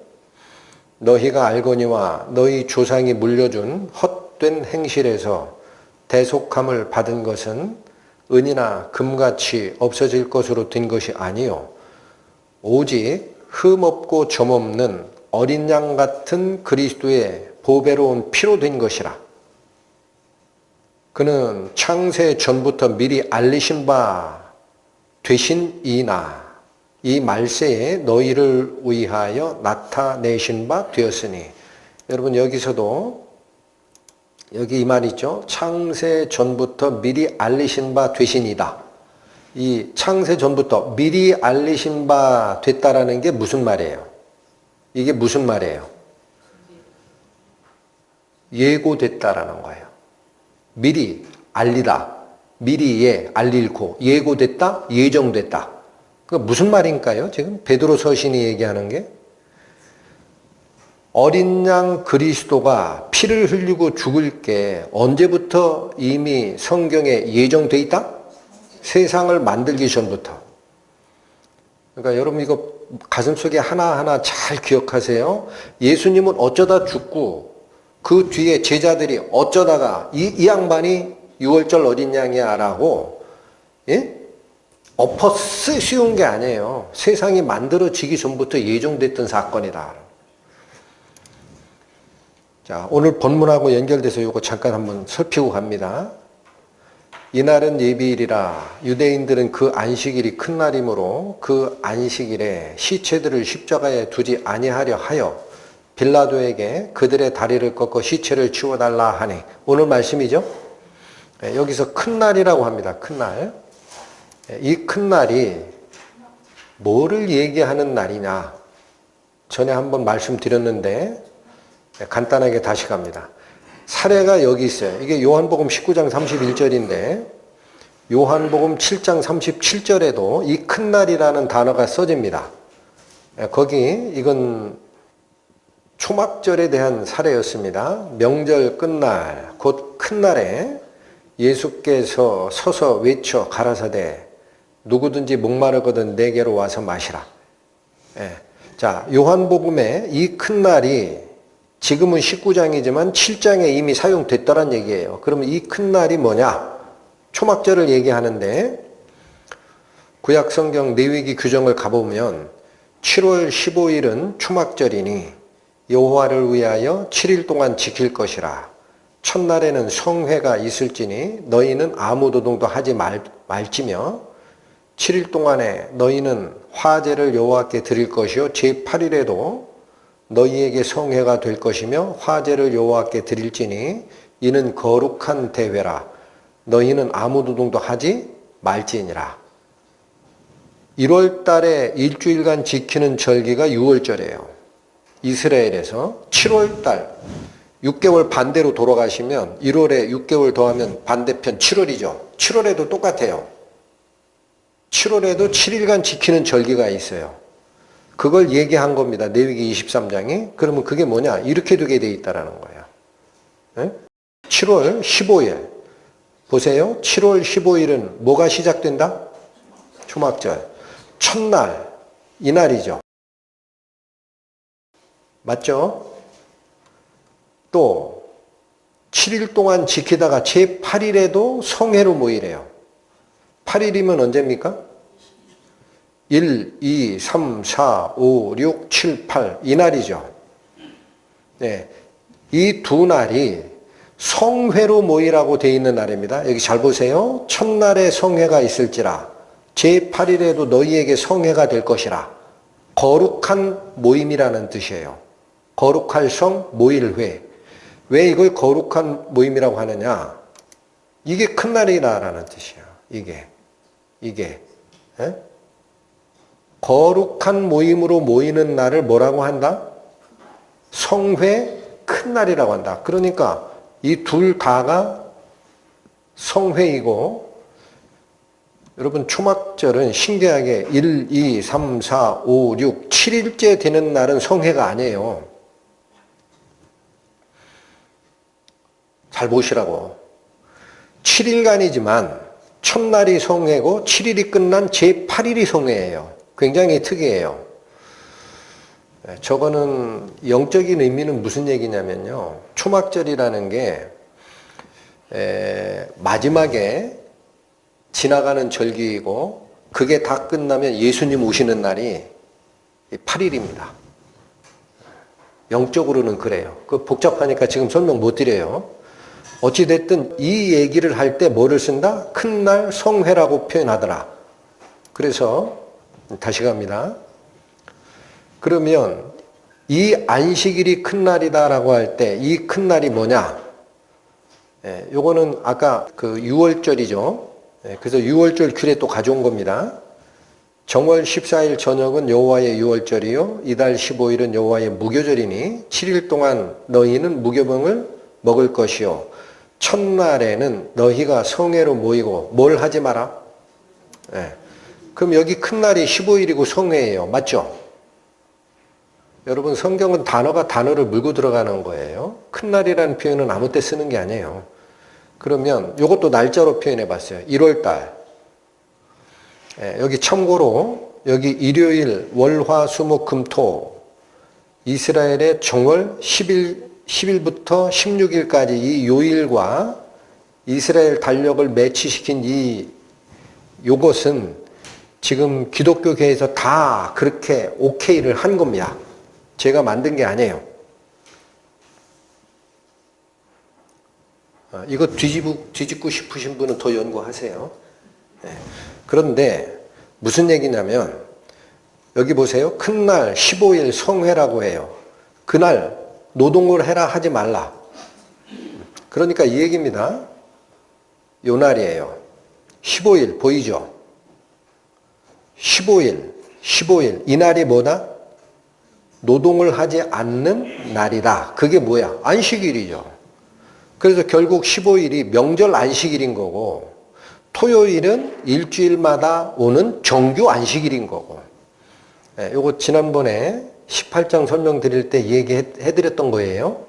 너희가 알거니와 너희 조상이 물려준 헛된 행실에서 대속함을 받은 것은 은이나 금같이 없어질 것으로 된 것이 아니요 오직 흠없고 점없는 어린 양 같은 그리스도의 보배로운 피로 된 것이라. 그는 창세 전부터 미리 알리신 바 되신 이나 이 말세에 너희를 위하여 나타내신 바 되었으니. 여러분 여기서도 여기 이 말 있죠. 창세 전부터 미리 알리신 바 되신이다. 이 창세 전부터 미리 알리신 바 됐다라는 게 무슨 말이에요? 이게 무슨 말이에요? 예고됐다라는 거예요. 미리 알리다. 미리 알릴고 예고됐다. 예정됐다. 그 무슨 말인가요? 지금 베드로 서신이 얘기하는 게 어린 양 그리스도가 피를 흘리고 죽을 게 언제부터 이미 성경에 예정돼 있다? 세상을 만들기 전부터. 그러니까 여러분 이거 가슴속에 하나하나 잘 기억하세요. 예수님은 어쩌다 죽고 그 뒤에 제자들이 어쩌다가 이 양반이 유월절 어린 양이야 라고 엎어 씌운 게 아니에요. 세상이 만들어지기 전부터 예정됐던 사건이다. 자, 오늘 본문하고 연결돼서 이거 잠깐 한번 살피고 갑니다. 이날은 예비일이라 유대인들은 그 안식일이 큰 날이므로 그 안식일에 시체들을 십자가에 두지 아니하려 하여 빌라도에게 그들의 다리를 꺾어 시체를 치워달라 하니. 오늘 말씀이죠. 여기서 큰 날이라고 합니다. 큰 날. 이 큰 날이 뭐를 얘기하는 날이냐. 전에 한번 말씀드렸는데 간단하게 다시 갑니다. 사례가 여기 있어요. 이게 요한복음 19장 31절인데 요한복음 7장 37절에도 이 큰 날이라는 단어가 써집니다. 거기 이건 초막절에 대한 사례였습니다. 명절 끝날 곧 큰 날에 예수께서 서서 외쳐 가라사대 누구든지 목마르거든 내게로 와서 마시라. 자, 요한복음에 이 큰 날이 지금은 19장이지만 7장에 이미 사용됐다는 얘기예요. 그러면 이 큰 날이 뭐냐? 초막절을 얘기하는데 구약성경 레위기 규정을 가보면 7월 15일은 초막절이니 여호와를 위하여 7일 동안 지킬 것이라. 첫날에는 성회가 있을지니 너희는 아무 노동도 하지 말지며 7일 동안에 너희는 화제를 여호와께 드릴 것이요 제8일에도 너희에게 성회가 될 것이며 화제를 여호와께 드릴지니 이는 거룩한 대회라. 너희는 아무 노동도 하지 말지니라. 1월 달에 일주일간 지키는 절기가 유월절이에요. 이스라엘에서 7월 달 6개월 반대로 돌아가시면 1월에 6개월 더하면 반대편 7월이죠. 7월에도 똑같아요. 7월에도 7일간 지키는 절기가 있어요. 그걸 얘기한 겁니다. 레위기 23장이. 그러면 그게 뭐냐? 이렇게 두게 돼 있다라는 거예요. 네? 7월 15일. 보세요. 7월 15일은 뭐가 시작된다? 초막절. 첫날. 이날이죠. 맞죠? 또 7일 동안 지키다가 제8일에도 성회로 모이래요. 8일이면 언제입니까? 1, 2, 3, 4, 5, 6, 7, 8 이날이죠. 네, 이 두 날이 성회로 모이라고 되어 있는 날입니다. 여기 잘 보세요. 첫날에 성회가 있을지라 제8일에도 너희에게 성회가 될 것이라. 거룩한 모임이라는 뜻이에요. 거룩할 성 모일회. 왜 이걸 거룩한 모임이라고 하느냐? 이게 큰 날이라는 뜻이에요. 이게. 예? 거룩한 모임으로 모이는 날을 뭐라고 한다? 성회 큰 날이라고 한다. 그러니까 이 둘 다가 성회이고, 여러분 초막절은 신기하게 1, 2, 3, 4, 5, 6, 7일째 되는 날은 성회가 아니에요. 잘 보시라고. 7일간이지만 첫날이 성회고 7일이 끝난 제8일이 성회예요. 굉장히 특이해요. 저거는 영적인 의미는 무슨 얘기냐면요. 초막절이라는 게 마지막에 지나가는 절기이고 그게 다 끝나면 예수님 오시는 날이 8일입니다. 영적으로는 그래요. 그 복잡하니까 지금 설명 못 드려요. 어찌됐든 이 얘기를 할 때 뭐를 쓴다? 큰 날 성회라고 표현하더라. 그래서 다시 갑니다. 그러면 이 안식일이 큰 날이다라고 할 때 이 큰 날이 뭐냐? 요거는 아까 그 6월절이죠. 그래서 6월절 규례 또 가져온 겁니다. 정월 14일 저녁은 여호와의 6월절이요. 이달 15일은 여호와의 무교절이니 7일 동안 너희는 무교병을 먹을 것이요. 첫날에는 너희가 성회로 모이고 뭘 하지 마라? 그럼 여기 큰 날이 15일이고 성회예요. 맞죠? 여러분 성경은 단어를 물고 들어가는 거예요. 큰 날이라는 표현은 아무 때 쓰는 게 아니에요. 그러면 이것도 날짜로 표현해 봤어요. 1월달. 여기 참고로 여기 일요일, 월, 화, 수, 목, 금, 토 이스라엘의 정월 10일부터 16일까지 이 요일과 이스라엘 달력을 매치시킨 요것은 지금 기독교계에서 다 그렇게 오케이를 한 겁니다. 제가 만든 게 아니에요. 이거 뒤집고 싶으신 분은 더 연구하세요. 그런데 무슨 얘기냐면 여기 보세요. 큰 날 15일 성회라고 해요. 그날 노동을 해라 하지 말라. 그러니까 이 얘기입니다. 요 날이에요. 15일 보이죠? 15일. 이 날이 뭐다? 노동을 하지 않는 날이다. 그게 뭐야? 안식일이죠. 그래서 결국 15일이 명절 안식일인 거고 토요일은 일주일마다 오는 정규 안식일인 거고. 요거 지난번에 18장 설명드릴 때 얘기해드렸던 거예요.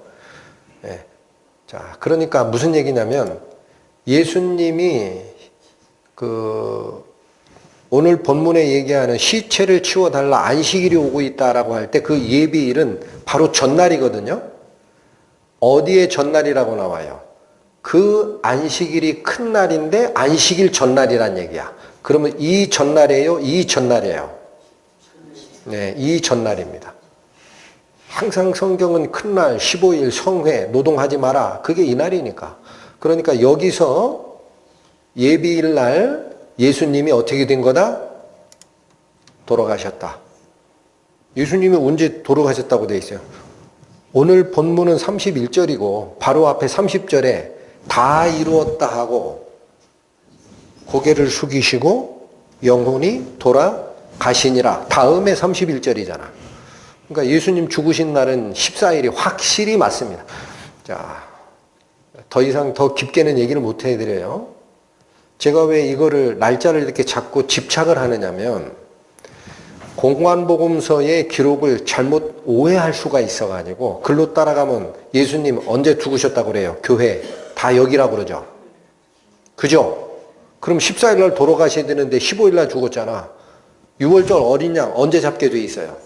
자, 그러니까 무슨 얘기냐면 예수님이 오늘 본문에 얘기하는 시체를 치워달라 안식일이 오고 있다라고 할 때 그 예비일은 바로 전날이거든요. 어디에 전날이라고 나와요? 그 안식일이 큰 날인데 안식일 전날이란 얘기야. 그러면 이 전날이에요? 이 전날이에요? 네, 이 전날입니다. 항상 성경은 큰 날, 15일 성회, 노동하지 마라. 그게 이 날이니까. 그러니까 여기서 예비일 날 예수님이 어떻게 된 거다? 돌아가셨다. 예수님이 언제 돌아가셨다고 되어 있어요? 오늘 본문은 31절이고 바로 앞에 30절에 다 이루었다 하고 고개를 숙이시고 영혼이 돌아가시니라. 다음에 31절이잖아. 그러니까 예수님 죽으신 날은 14일이 확실히 맞습니다. 자, 더 이상 더 깊게는 얘기를 못 해드려요. 제가 왜 이거를 날짜를 이렇게 잡고 집착을 하느냐면 공관복음서의 기록을 잘못 오해할 수가 있어가지고 글로 따라가면 예수님 언제 죽으셨다고 그래요? 교회 다 여기라고 그러죠. 그죠? 그럼 14일 날 돌아가셔야 되는데 15일 날 죽었잖아. 6월절 어린 양 언제 잡게 돼 있어요?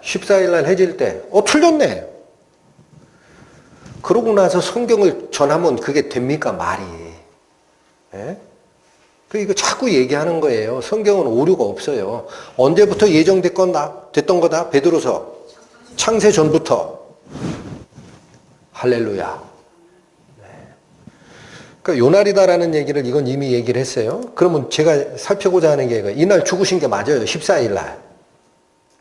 14일 날 해질 때. 틀렸네. 그러고 나서 성경을 전하면 그게 됩니까? 말이. 예? 이거 자꾸 얘기하는 거예요. 성경은 오류가 없어요. 언제부터 됐던 거다? 베드로서. 창세 전부터. 할렐루야. 네. 그러니까 요날이다라는 얘기를 이건 이미 얘기를 했어요. 그러면 제가 살펴보자 하는 게 이날 죽으신 게 맞아요. 14일 날.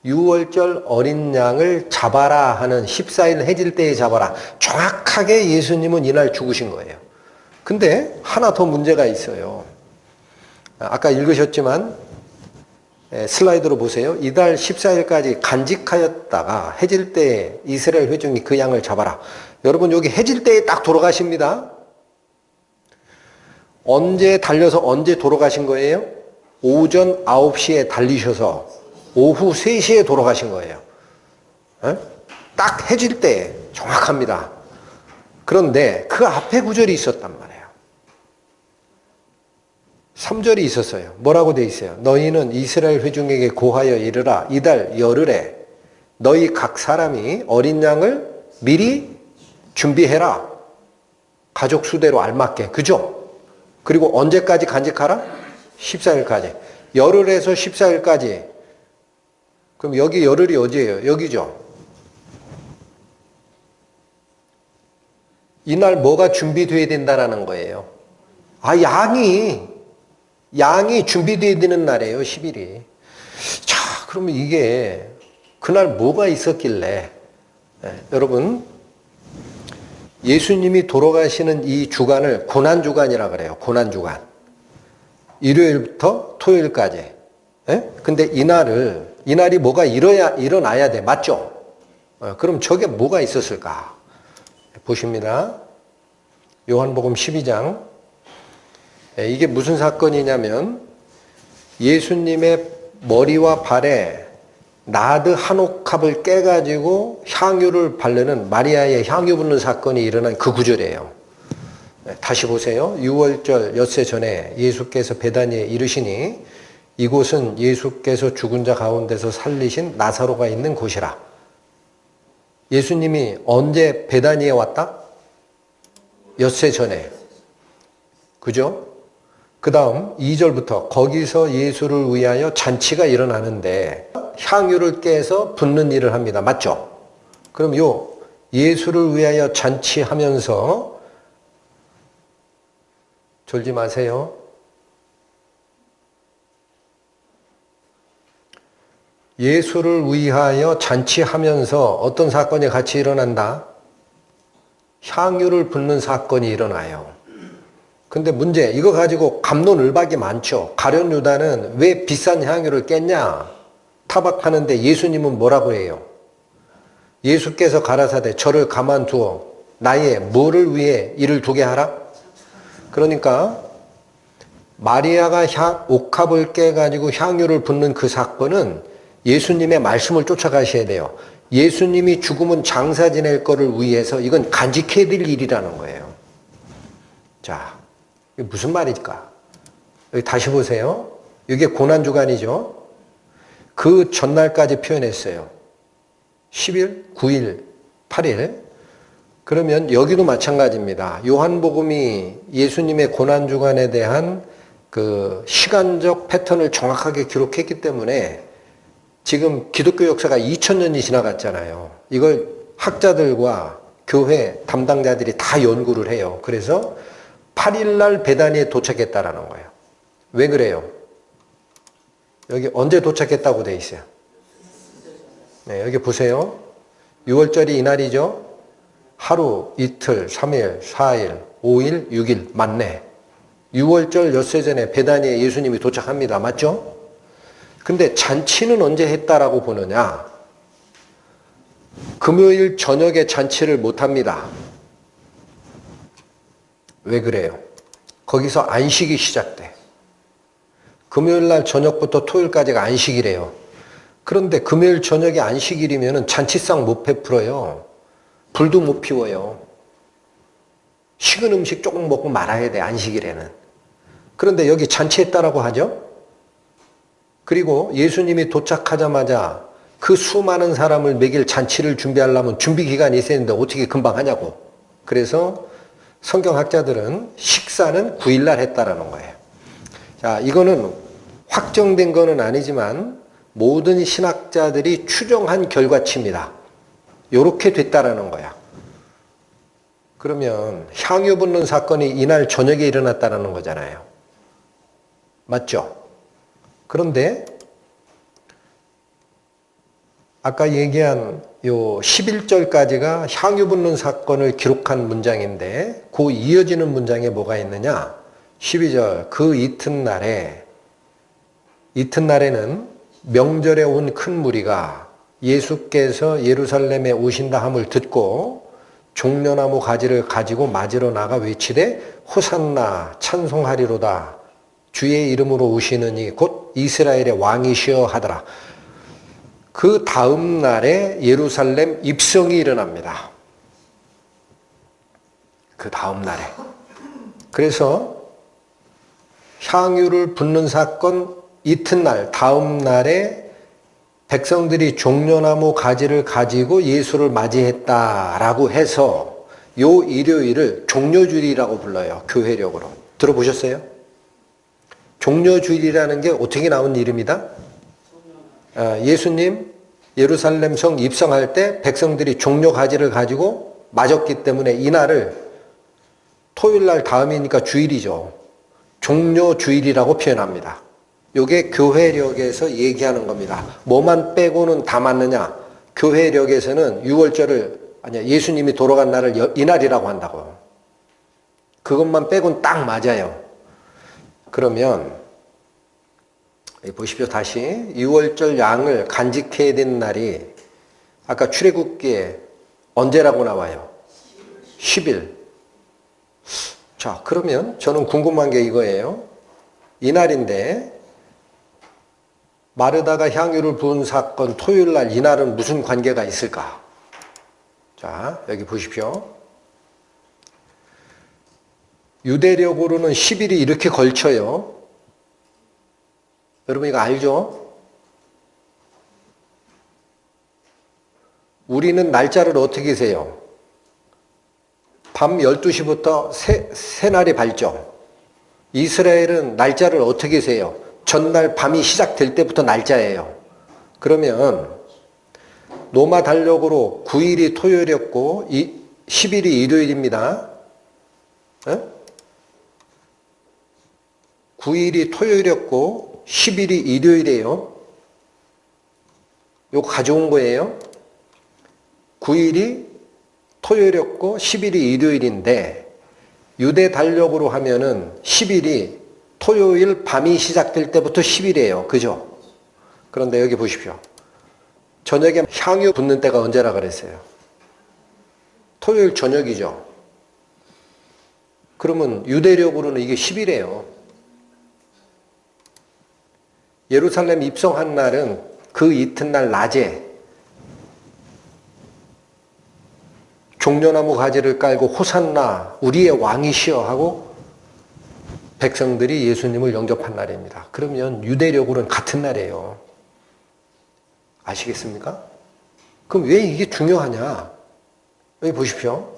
6월절 어린 양을 잡아라 하는 14일 해질 때에 잡아라. 정확하게 예수님은 이날 죽으신 거예요. 근데 하나 더 문제가 있어요. 아까 읽으셨지만 슬라이드로 보세요. 이달 14일까지 간직하였다가 해질 때에 이스라엘 회중이 그 양을 잡아라. 여러분 여기 해질 때에 딱 돌아가십니다. 언제 달려서 언제 돌아가신 거예요? 오전 9시에 달리셔서 오후 3시에 돌아가신 거예요. 딱 해질 때 정확합니다. 그런데 그 앞에 구절이 있었단 말이에요. 3절이 있었어요. 뭐라고 돼 있어요? 너희는 이스라엘 회중에게 고하여 이르라. 이달 열흘에 너희 각 사람이 어린 양을 미리 준비해라. 가족 수대로 알맞게. 그죠? 그리고 언제까지 간직하라? 14일까지. 열흘에서 14일까지. 그럼 여기 열흘이 어디예요? 여기죠. 이날 뭐가 준비되어야 된다라는 거예요. 양이 준비되어야 되는 날이에요. 10일이. 자, 그러면 이게 그날 뭐가 있었길래 여러분 예수님이 돌아가시는 이 주간을 고난주간이라 그래요. 고난주간. 일요일부터 토요일까지. 근데 이날이 뭐가 일어나야 돼. 맞죠? 그럼 저게 뭐가 있었을까? 보십니다. 요한복음 12장. 이게 무슨 사건이냐면 예수님의 머리와 발에 나드 한 옥합을 깨가지고 향유를 바르는 마리아의 향유 붓는 사건이 일어난 그 구절이에요. 다시 보세요. 6월절 엿새 전에 예수께서 베다니에 이르시니 이곳은 예수께서 죽은 자 가운데서 살리신 나사로가 있는 곳이라. 예수님이 언제 베다니에 왔다? 엿새 전에. 그죠? 그 다음 2절부터 거기서 예수를 위하여 잔치가 일어나는데 향유를 깨서 붓는 일을 합니다. 맞죠? 그럼 예수를 위하여 잔치하면서 졸지 마세요. 예수를 위하여 잔치하면서 어떤 사건이 같이 일어난다? 향유를 붓는 사건이 일어나요. 근데 문제, 이거 가지고 갑론을박이 많죠. 가룟 유다는 왜 비싼 향유를 깼냐? 타박하는데 예수님은 뭐라고 해요? 예수께서 가라사대 저를 가만두어 나의 뭐를 위해 이를 두게 하라? 그러니까 마리아가 옥합을 깨가지고 향유를 붓는 그 사건은 예수님의 말씀을 쫓아가셔야 돼요. 예수님이 죽으면 장사 지낼 거를 위해서 이건 간직해야 될 일이라는 거예요. 자, 이게 무슨 말일까? 여기 다시 보세요. 이게 고난주간이죠. 그 전날까지 표현했어요. 10일, 9일, 8일. 그러면 여기도 마찬가지입니다. 요한복음이 예수님의 고난주간에 대한 그 시간적 패턴을 정확하게 기록했기 때문에 지금 기독교 역사가 2000년이 지나갔잖아요. 이걸 학자들과 교회 담당자들이 다 연구를 해요. 그래서 8일날 베다니에 도착했다라는 거예요. 왜 그래요? 여기 언제 도착했다고 돼 있어요? 네, 여기 보세요. 6월절이 이날이죠. 하루, 이틀, 3일, 4일, 5일, 6일 맞네. 6월절 엿새 전에 베다니에 예수님이 도착합니다. 맞죠? 근데 잔치는 언제 했다라고 보느냐? 금요일 저녁에 잔치를 못합니다. 왜 그래요? 거기서 안식이 시작돼. 금요일 날 저녁부터 토요일까지가 안식이래요. 그런데 금요일 저녁이 안식일이면 잔치상 못 베풀어요. 불도 못 피워요. 식은 음식 조금 먹고 말아야 돼, 안식일에는. 그런데 여기 잔치했다라고 하죠? 그리고 예수님이 도착하자마자 그 수많은 사람을 먹일 잔치를 준비하려면 준비 기간이 있어야 되는데 어떻게 금방 하냐고. 그래서 성경학자들은 식사는 9일날 했다라는 거예요. 자, 이거는 확정된 거는 아니지만 모든 신학자들이 추정한 결과치입니다. 요렇게 됐다라는 거야. 그러면 향유 붓는 사건이 이날 저녁에 일어났다는 거잖아요. 맞죠? 그런데 아까 얘기한 요 11절까지가 향유 붓는 사건을 기록한 문장인데 그 이어지는 문장에 뭐가 있느냐? 12절 그 이튿날에는 명절에 온 큰 무리가 예수께서 예루살렘에 오신다 함을 듣고 종려나무 가지를 가지고 맞으러 나가 외치되 호산나 찬송하리로다 주의 이름으로 오시느니 곧 이스라엘의 왕이시여 하더라. 그 다음 날에 예루살렘 입성이 일어납니다. 그 다음 날에. 그래서 향유를 붓는 사건 이튿날 다음 날에 백성들이 종려나무 가지를 가지고 예수를 맞이했다라고 해서 요 일요일을 종려주일이라고 불러요. 교회력으로. 들어보셨어요? 종려주일이라는 게 어떻게 나온 이름이다? 예수님 예루살렘 성 입성할 때 백성들이 종려 가지를 가지고 맞았기 때문에 이날을 토요일날 다음이니까 주일이죠. 종려주일이라고 표현합니다. 이게 교회력에서 얘기하는 겁니다. 뭐만 빼고는 다 맞느냐? 교회력에서는 6월절을 아니야 예수님이 돌아간 날을 이날이라고 한다고. 그것만 빼고는 딱 맞아요. 그러면 보십시오. 다시 6월절 양을 간직해야 되는 날이 아까 출애굽기에 언제라고 나와요? 10일. 자, 그러면 저는 궁금한 게 이거예요. 이날인데 마르다가 향유를 부은 사건 토요일날 이날은 무슨 관계가 있을까? 자, 여기 보십시오. 유대력으로는 10일이 이렇게 걸쳐요. 여러분 이거 알죠? 우리는 날짜를 어떻게 세요? 밤 12시부터 새날이 밝죠? 이스라엘은 날짜를 어떻게 세요? 전날 밤이 시작될 때부터 날짜예요. 그러면 로마 달력으로 9일이 토요일이었고 10일이 일요일입니다. 9일이 토요일이었고 10일이 일요일이에요. 요거 가져온 거예요. 9일이 토요일이었고 10일이 일요일인데 유대 달력으로 하면은 10일이 토요일 밤이 시작될 때부터 10일이에요. 그죠? 그런데 여기 보십시오. 저녁에 향유 붓는 때가 언제라 그랬어요? 토요일 저녁이죠. 그러면 유대력으로는 이게 10일이에요. 예루살렘 입성한 날은 그 이튿날 낮에 종려나무 가지를 깔고 호산나 우리의 왕이시여 하고 백성들이 예수님을 영접한 날입니다. 그러면 유대력으로는 같은 날이에요. 아시겠습니까? 그럼 왜 이게 중요하냐? 여기 보십시오.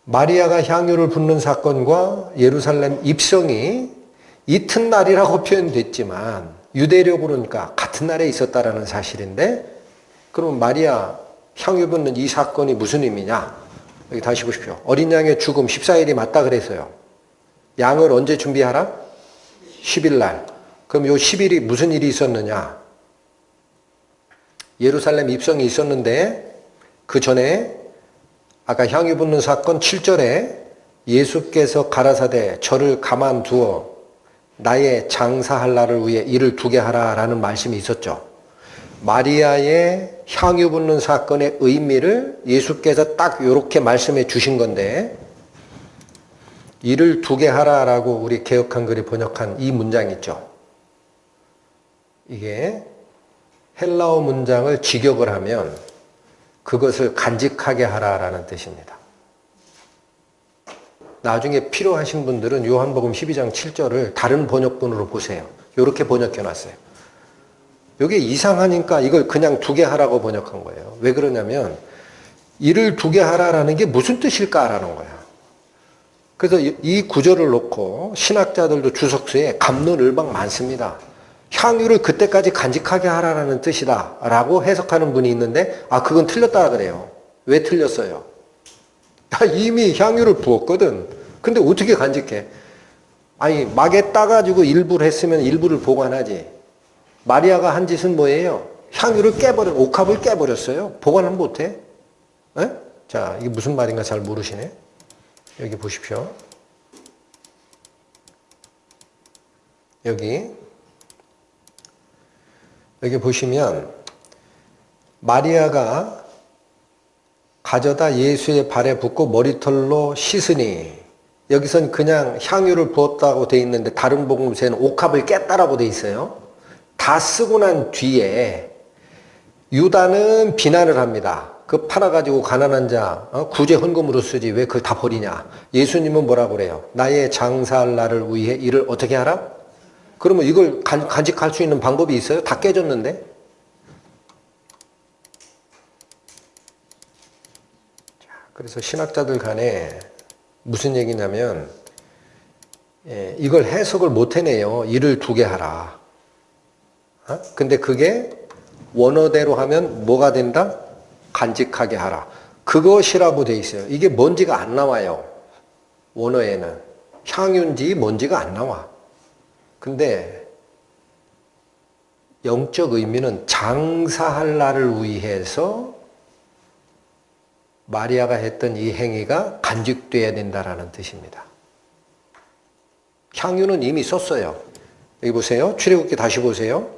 마리아가 향유를 붓는 사건과 예루살렘 입성이 이튿날이라고 표현됐지만 유대력으로는 그러니까 같은 날에 있었다라는 사실인데 그럼 마리아 향유 붓는 이 사건이 무슨 의미냐? 여기 다시 보십시오. 어린 양의 죽음 14일이 맞다 그랬어요. 양을 언제 준비하라? 10일 날. 그럼 요 10일이 무슨 일이 있었느냐? 예루살렘 입성이 있었는데 그 전에 아까 향유 붓는 사건 7절에 예수께서 가라사대 저를 가만두어 나의 장사할 날을 위해 일을 두게 하라라는 말씀이 있었죠. 마리아의 향유 붓는 사건의 의미를 예수께서 딱 이렇게 말씀해 주신 건데 일을 두게 하라라고 우리 개역한글이 번역한 이 문장 있죠. 이게 헬라어 문장을 직역을 하면 그것을 간직하게 하라라는 뜻입니다. 나중에 필요하신 분들은 요한복음 12장 7절을 다른 번역본으로 보세요. 이렇게 번역해 놨어요. 이게 이상하니까 이걸 그냥 두게 하라고 번역한 거예요. 왜 그러냐면 이를 두게 하라라는 게 무슨 뜻일까라는 거야. 그래서 이 구절을 놓고 신학자들도 주석서에 갑론을박 많습니다. 향유를 그때까지 간직하게 하라는 뜻이다 라고 해석하는 분이 있는데 그건 틀렸다 그래요. 왜 틀렸어요? 이미 향유를 부었거든. 근데 어떻게 간직해? 아니 막에 따가지고 일부를 했으면 일부를 보관하지. 마리아가 한 짓은 뭐예요? 향유를 옥합을 깨버렸어요. 보관을 못해? 에? 자, 이게 무슨 말인가 잘 모르시네. 여기 보십시오. 여기 보시면 마리아가 가져다 예수의 발에 붓고 머리털로 씻으니, 여기선 그냥 향유를 부었다고 돼 있는데 다른 복음서에는 옥합을 깼다라고 돼 있어요. 다 쓰고 난 뒤에 유다는 비난을 합니다. 그 팔아가지고 가난한 자 구제 헌금으로 쓰지 왜 그걸 다 버리냐. 예수님은 뭐라고 그래요? 나의 장사할 날을 위해 이를 어떻게 하라? 그러면 이걸 간직할 수 있는 방법이 있어요? 다 깨졌는데. 그래서 신학자들 간에 무슨 얘기냐면 이걸 해석을 못 해내요. 이를 두게 하라. 근데 그게 원어대로 하면 뭐가 된다? 간직하게 하라. 그것이라고 돼 있어요. 이게 뭔지가 안 나와요. 원어에는. 향유인지 뭔지가 안 나와. 근데 영적 의미는 장사할 날을 위해서 마리아가 했던 이 행위가 간직돼야 된다라는 뜻입니다. 향유는 이미 썼어요. 여기 보세요. 출애굽기 다시 보세요.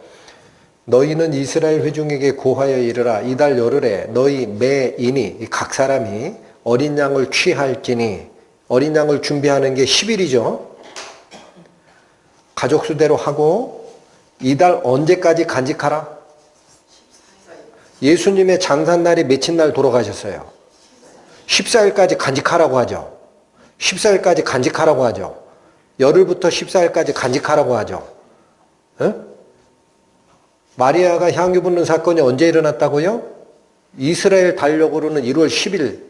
너희는 이스라엘 회중에게 고하여 이르라. 이달 열흘에 너희 매인이 각 사람이 어린 양을 취할지니, 어린 양을 준비하는 게 10일이죠. 가족 수대로 하고 이달 언제까지 간직하라? 예수님의 장사날이 며칠 날 돌아가셨어요? 14일까지 간직하라고 하죠. 14일까지 간직하라고 하죠. 열흘부터 14일까지 간직하라고 하죠. 마리아가 향유 붓는 사건이 언제 일어났다고요? 이스라엘 달력으로는 1월 10일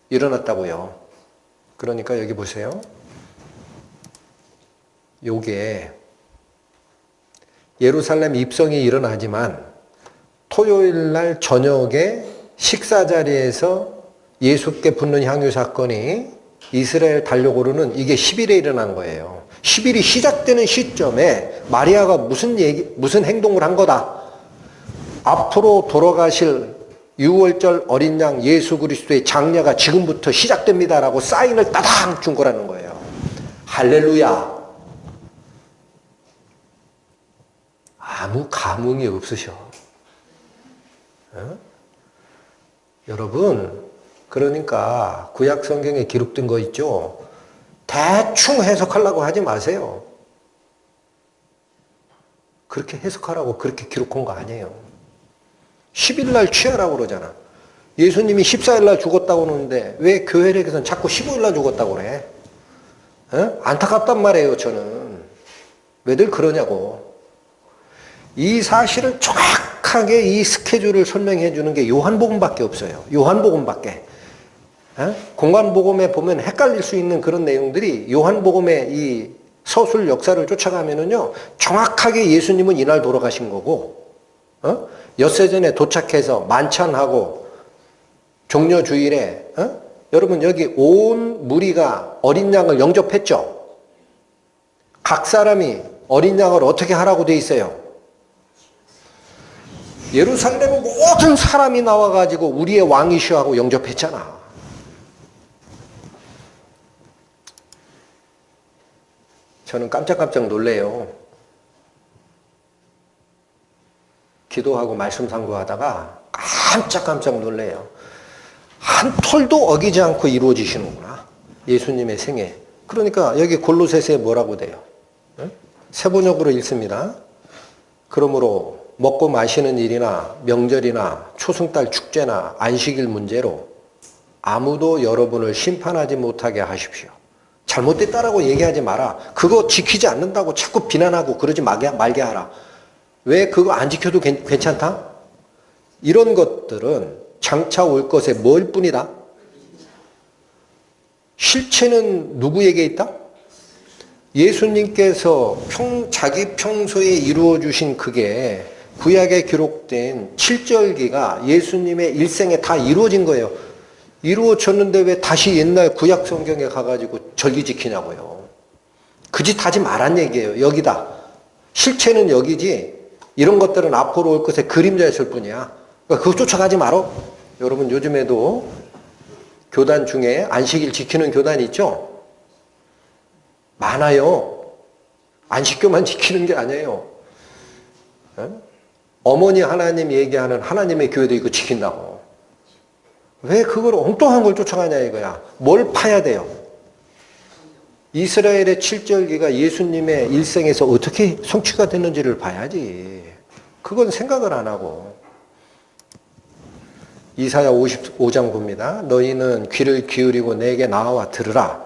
일어났다고요. 그러니까 여기 보세요. 요게 예루살렘 입성이 일어나지만 토요일 날 저녁에 식사 자리에서 예수께 붓는 향유 사건이 이스라엘 달력으로는 이게 10일에 일어난 거예요. 10일이 시작되는 시점에 마리아가 무슨 행동을 한 거다. 앞으로 돌아가실 6월절 어린 양 예수 그리스도의 장례가 지금부터 시작됩니다라고 사인을 따당 준 거라는 거예요. 할렐루야. 아무 감흥이 없으셔. 여러분, 그러니까 구약 성경에 기록된 거 있죠? 대충 해석하려고 하지 마세요. 그렇게 해석하라고 그렇게 기록한 거 아니에요. 10일 날 취하라고 그러잖아. 예수님이 14일 날 죽었다고 그러는데 왜 교회력에서는 자꾸 15일 날 죽었다고 그래? 안타깝단 말이에요, 저는. 왜들 그러냐고. 이 사실을 정확하게 이 스케줄을 설명해 주는 게 요한복음밖에 없어요. 요한복음밖에. 공관복음에 보면 헷갈릴 수 있는 그런 내용들이 요한복음의 이 서술 역사를 쫓아가면은요, 정확하게 예수님은 이날 돌아가신 거고, 엿새전에 도착해서 만찬하고, 종려주일에, 여러분 여기 온 무리가 어린 양을 영접했죠? 각 사람이 어린 양을 어떻게 하라고 돼 있어요? 예루살렘 모든 사람이 나와가지고 우리의 왕이시여 하고 영접했잖아. 저는 깜짝깜짝 놀래요. 기도하고 말씀 상고하다가 깜짝깜짝 놀래요. 한 톨도 어기지 않고 이루어지시는구나. 예수님의 생애. 그러니까 여기 골로새서에 뭐라고 돼요? 세번역으로 읽습니다. 그러므로 먹고 마시는 일이나 명절이나 초승달 축제나 안식일 문제로 아무도 여러분을 심판하지 못하게 하십시오. 잘못됐다라고 얘기하지 마라. 그거 지키지 않는다고 자꾸 비난하고 그러지 말게 하라. 왜 그거 안 지켜도 괜찮다? 이런 것들은 장차 올 것에 뭘 뿐이다? 실체는 누구에게 있다? 예수님께서 자기 평소에 이루어 주신 그게 구약에 기록된 7절기가 예수님의 일생에 다 이루어진 거예요. 이루어졌는데 왜 다시 옛날 구약 성경에 가가지고 절기 지키냐고요. 그 짓 하지 말란 얘기예요. 여기다. 실체는 여기지 이런 것들은 앞으로 올 것에 그림자였을 뿐이야. 그러니까 그거 쫓아가지 말어. 여러분 요즘에도 교단 중에 안식일 지키는 교단이 있죠? 많아요. 안식교만 지키는 게 아니에요. 어머니 하나님 얘기하는 하나님의 교회도 이거 지킨다고. 왜 그걸 엉뚱한 걸 쫓아가냐 이거야. 뭘 파야 돼요? 이스라엘의 7절기가 예수님의 일생에서 어떻게 성취가 됐는지를 봐야지. 그건 생각을 안 하고. 이사야 55장 봅니다. 너희는 귀를 기울이고 내게 나와 들으라.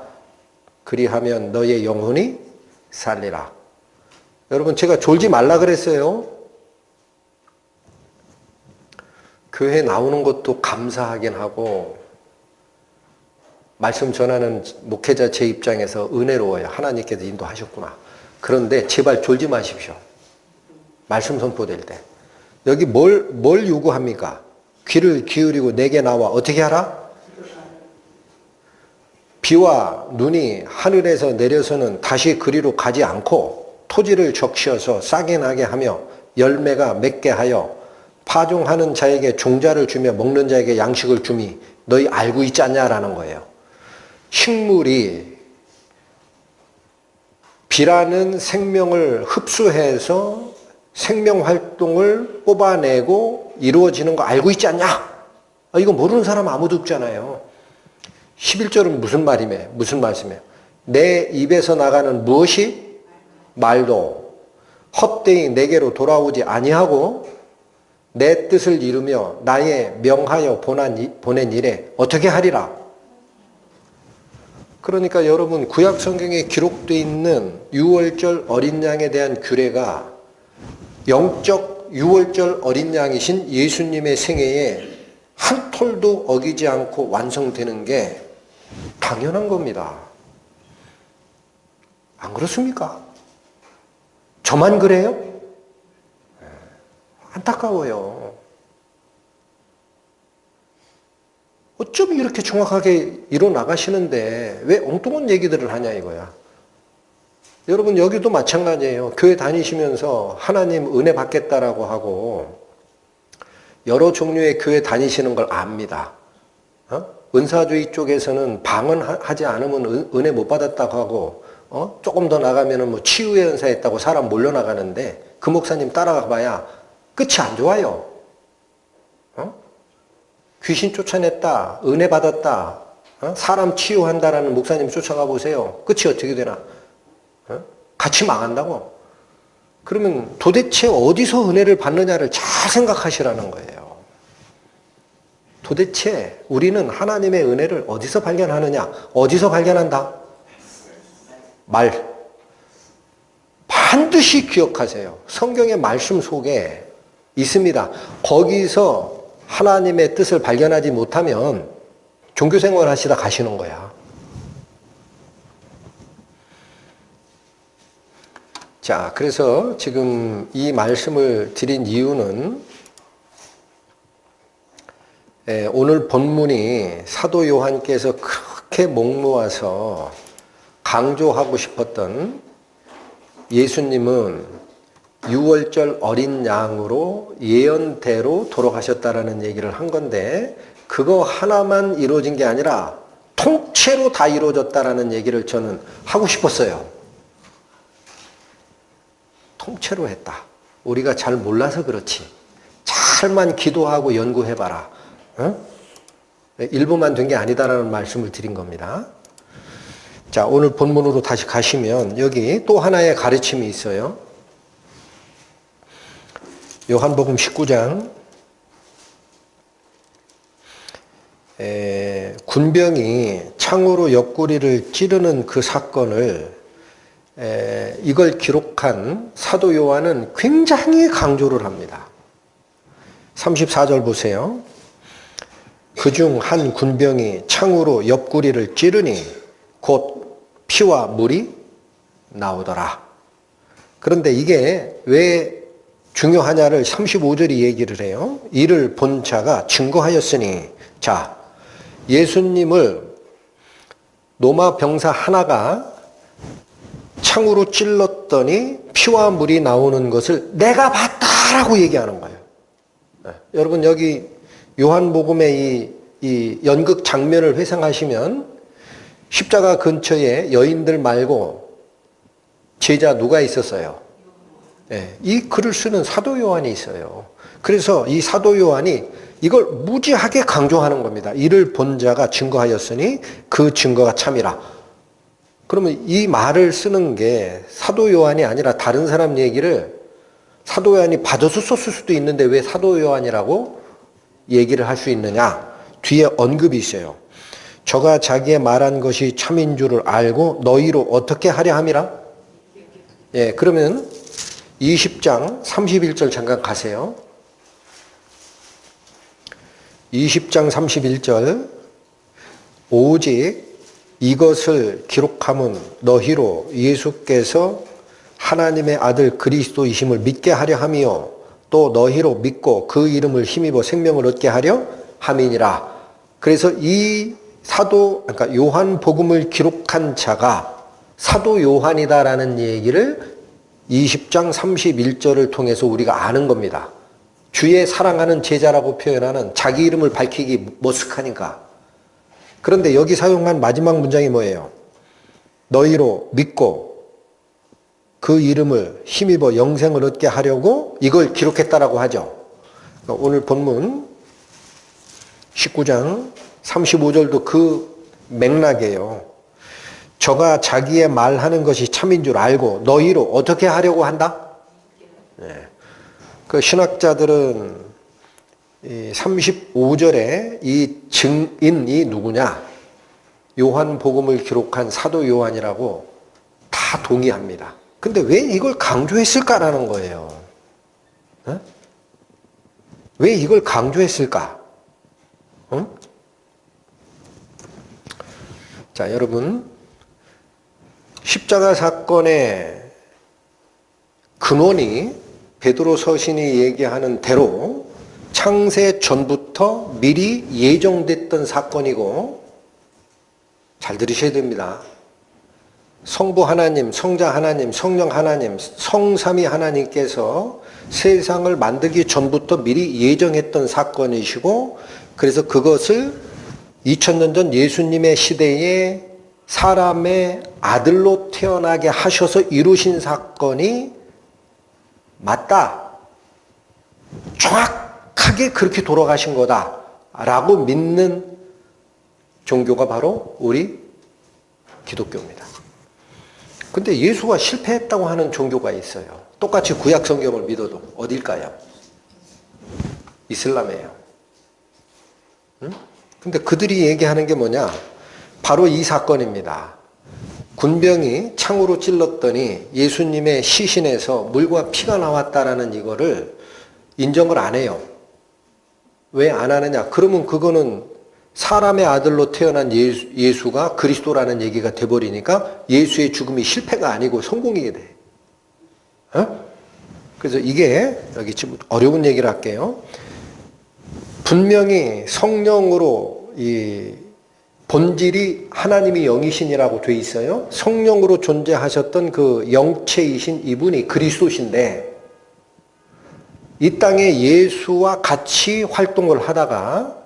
그리하면 너의 영혼이 살리라. 여러분 제가 졸지 말라 그랬어요. 교회 나오는 것도 감사하긴 하고 말씀 전하는 목회자 제 입장에서 은혜로워요. 하나님께서 인도하셨구나. 그런데 제발 졸지 마십시오. 말씀 선포될 때. 여기 뭘 요구합니까? 귀를 기울이고 내게 나와 어떻게 하라? 비와 눈이 하늘에서 내려서는 다시 그리로 가지 않고 토지를 적시어서 싹이 나게 하며 열매가 맺게 하여 파종하는 자에게 종자를 주며 먹는 자에게 양식을 주미 너희 알고 있지 않냐라는 거예요. 식물이 비라는 생명을 흡수해서 생명활동을 뽑아내고 이루어지는 거 알고 있지 않냐? 이거 모르는 사람 아무도 없잖아요. 11절은 무슨 말이며 무슨 말씀이에요? 내 입에서 나가는 무엇이? 말도 헛되이 내게로 돌아오지 아니하고 내 뜻을 이루며 나의 명하여 보낸 일에 어떻게 하리라? 그러니까 여러분 구약 성경에 기록되어 있는 유월절 어린 양에 대한 규례가 영적 유월절 어린 양이신 예수님의 생애에 한 톨도 어기지 않고 완성되는 게 당연한 겁니다. 안 그렇습니까? 저만 그래요? 안타까워요. 어쩜 이렇게 정확하게 이뤄나가시는데 왜 엉뚱한 얘기들을 하냐 이거야. 여러분 여기도 마찬가지예요. 교회 다니시면서 하나님 은혜 받겠다라고 하고 여러 종류의 교회 다니시는 걸 압니다. 은사주의 쪽에서는 방언하지 않으면 은혜 못 받았다고 하고 조금 더 나가면 뭐 치유의 은사했다고 사람 몰려나가는데 그 목사님 따라가 봐야 끝이 안 좋아요. 귀신 쫓아냈다, 은혜 받았다, 사람 치유한다라는 목사님 쫓아가 보세요. 끝이 어떻게 되나? 같이 망한다고. 그러면 도대체 어디서 은혜를 받느냐를 잘 생각하시라는 거예요. 도대체 우리는 하나님의 은혜를 어디서 발견하느냐? 어디서 발견한다? 말. 반드시 기억하세요. 성경의 말씀 속에 있습니다. 거기서 하나님의 뜻을 발견하지 못하면 종교생활 하시다 가시는 거야. 자, 그래서 지금 이 말씀을 드린 이유는 오늘 본문이 사도 요한께서 그렇게 목모아서 강조하고 싶었던 예수님은 유월절 어린 양으로 예언대로 돌아가셨다라는 얘기를 한 건데 그거 하나만 이루어진 게 아니라 통째로 다 이루어졌다라는 얘기를 저는 하고 싶었어요. 통째로 했다. 우리가 잘 몰라서 그렇지. 잘만 기도하고 연구해봐라. 일부만 된 게 아니다라는 말씀을 드린 겁니다. 자, 오늘 본문으로 다시 가시면 여기 또 하나의 가르침이 있어요. 요한복음 19장 군병이 창으로 옆구리를 찌르는 그 사건을 이걸 기록한 사도 요한은 굉장히 강조를 합니다. 34절 보세요. 그중 한 군병이 창으로 옆구리를 찌르니 곧 피와 물이 나오더라. 그런데 이게 왜 중요하냐를 35절이 얘기를 해요. 이를 본 자가 증거하였으니, 자, 예수님을 노마 병사 하나가 창으로 찔렀더니 피와 물이 나오는 것을 내가 봤다라고 얘기하는 거예요. 네. 여러분 여기 요한복음의 이 연극 장면을 회상하시면 십자가 근처에 여인들 말고 제자 누가 있었어요? 네. 이 글을 쓰는 사도 요한이 있어요. 그래서 이 사도 요한이 이걸 무지하게 강조하는 겁니다. 이를 본 자가 증거하였으니 그 증거가 참이라. 그러면 이 말을 쓰는 게 사도 요한이 아니라 다른 사람 얘기를 사도 요한이 받아서 썼을 수도 있는데 왜 사도 요한이라고 얘기를 할 수 있느냐? 뒤에 언급이 있어요. 저가 자기의 말한 것이 참인 줄을 알고 너희로 어떻게 하려 함이라? 예, 그러면 20장 31절 잠깐 가세요. 20장 31절 오직 이것을 기록함은 너희로 예수께서 하나님의 아들 그리스도이심을 믿게 하려 함이요 또 너희로 믿고 그 이름을 힘입어 생명을 얻게 하려 함이니라. 그래서 이 그러니까 요한복음을 기록한 자가 사도 요한이다라는 얘기를 20장 31절을 통해서 우리가 아는 겁니다. 주의 사랑하는 제자라고 표현하는 자기 이름을 밝히기 머쓱하니까. 그런데 여기 사용한 마지막 문장이 뭐예요? 너희로 믿고 그 이름을 힘입어 영생을 얻게 하려고 이걸 기록했다라고 하죠. 그러니까 오늘 본문 19장 35절도 그 맥락이에요. 저가 자기의 말하는 것이 참인 줄 알고 너희로 어떻게 하려고 한다? 네. 그 신학자들은 이 35절에 이 증인이 누구냐? 요한복음을 기록한 사도 요한이라고 다 동의합니다. 근데 왜 이걸 강조했을까라는 거예요. 어? 왜 이걸 강조했을까? 어? 자, 여러분 십자가 사건의 근원이 베드로 서신이 얘기하는 대로 창세 전부터 미리 예정됐던 사건이고, 잘 들으셔야 됩니다. 성부 하나님, 성자 하나님, 성령 하나님, 성삼위 하나님께서 세상을 만들기 전부터 미리 예정했던 사건이시고, 그래서 그것을 2000년 전 예수님의 시대에 사람의 아들로 태어나게 하셔서 이루신 사건이 맞다. 정확하게 그렇게 돌아가신 거다라고 믿는 종교가 바로 우리 기독교입니다. 근데 예수가 실패했다고 하는 종교가 있어요. 똑같이 구약 성경을 믿어도 어딜까요? 이슬람이에요. 응? 근데 그들이 얘기하는 게 뭐냐? 바로 이 사건입니다. 군병이 창으로 찔렀더니 예수님의 시신에서 물과 피가 나왔다라는 이거를 인정을 안 해요. 왜 안 하느냐? 그러면 그거는 사람의 아들로 태어난 예수가 그리스도라는 얘기가 돼버리니까 예수의 죽음이 실패가 아니고 성공이 돼. 어? 그래서 이게 여기 지금 어려운 얘기를 할게요. 분명히 성령으로 이 본질이 하나님이 영이신이라고 돼 있어요. 성령으로 존재하셨던 그 영체이신 이분이 그리스도신데 이 땅에 예수와 같이 활동을 하다가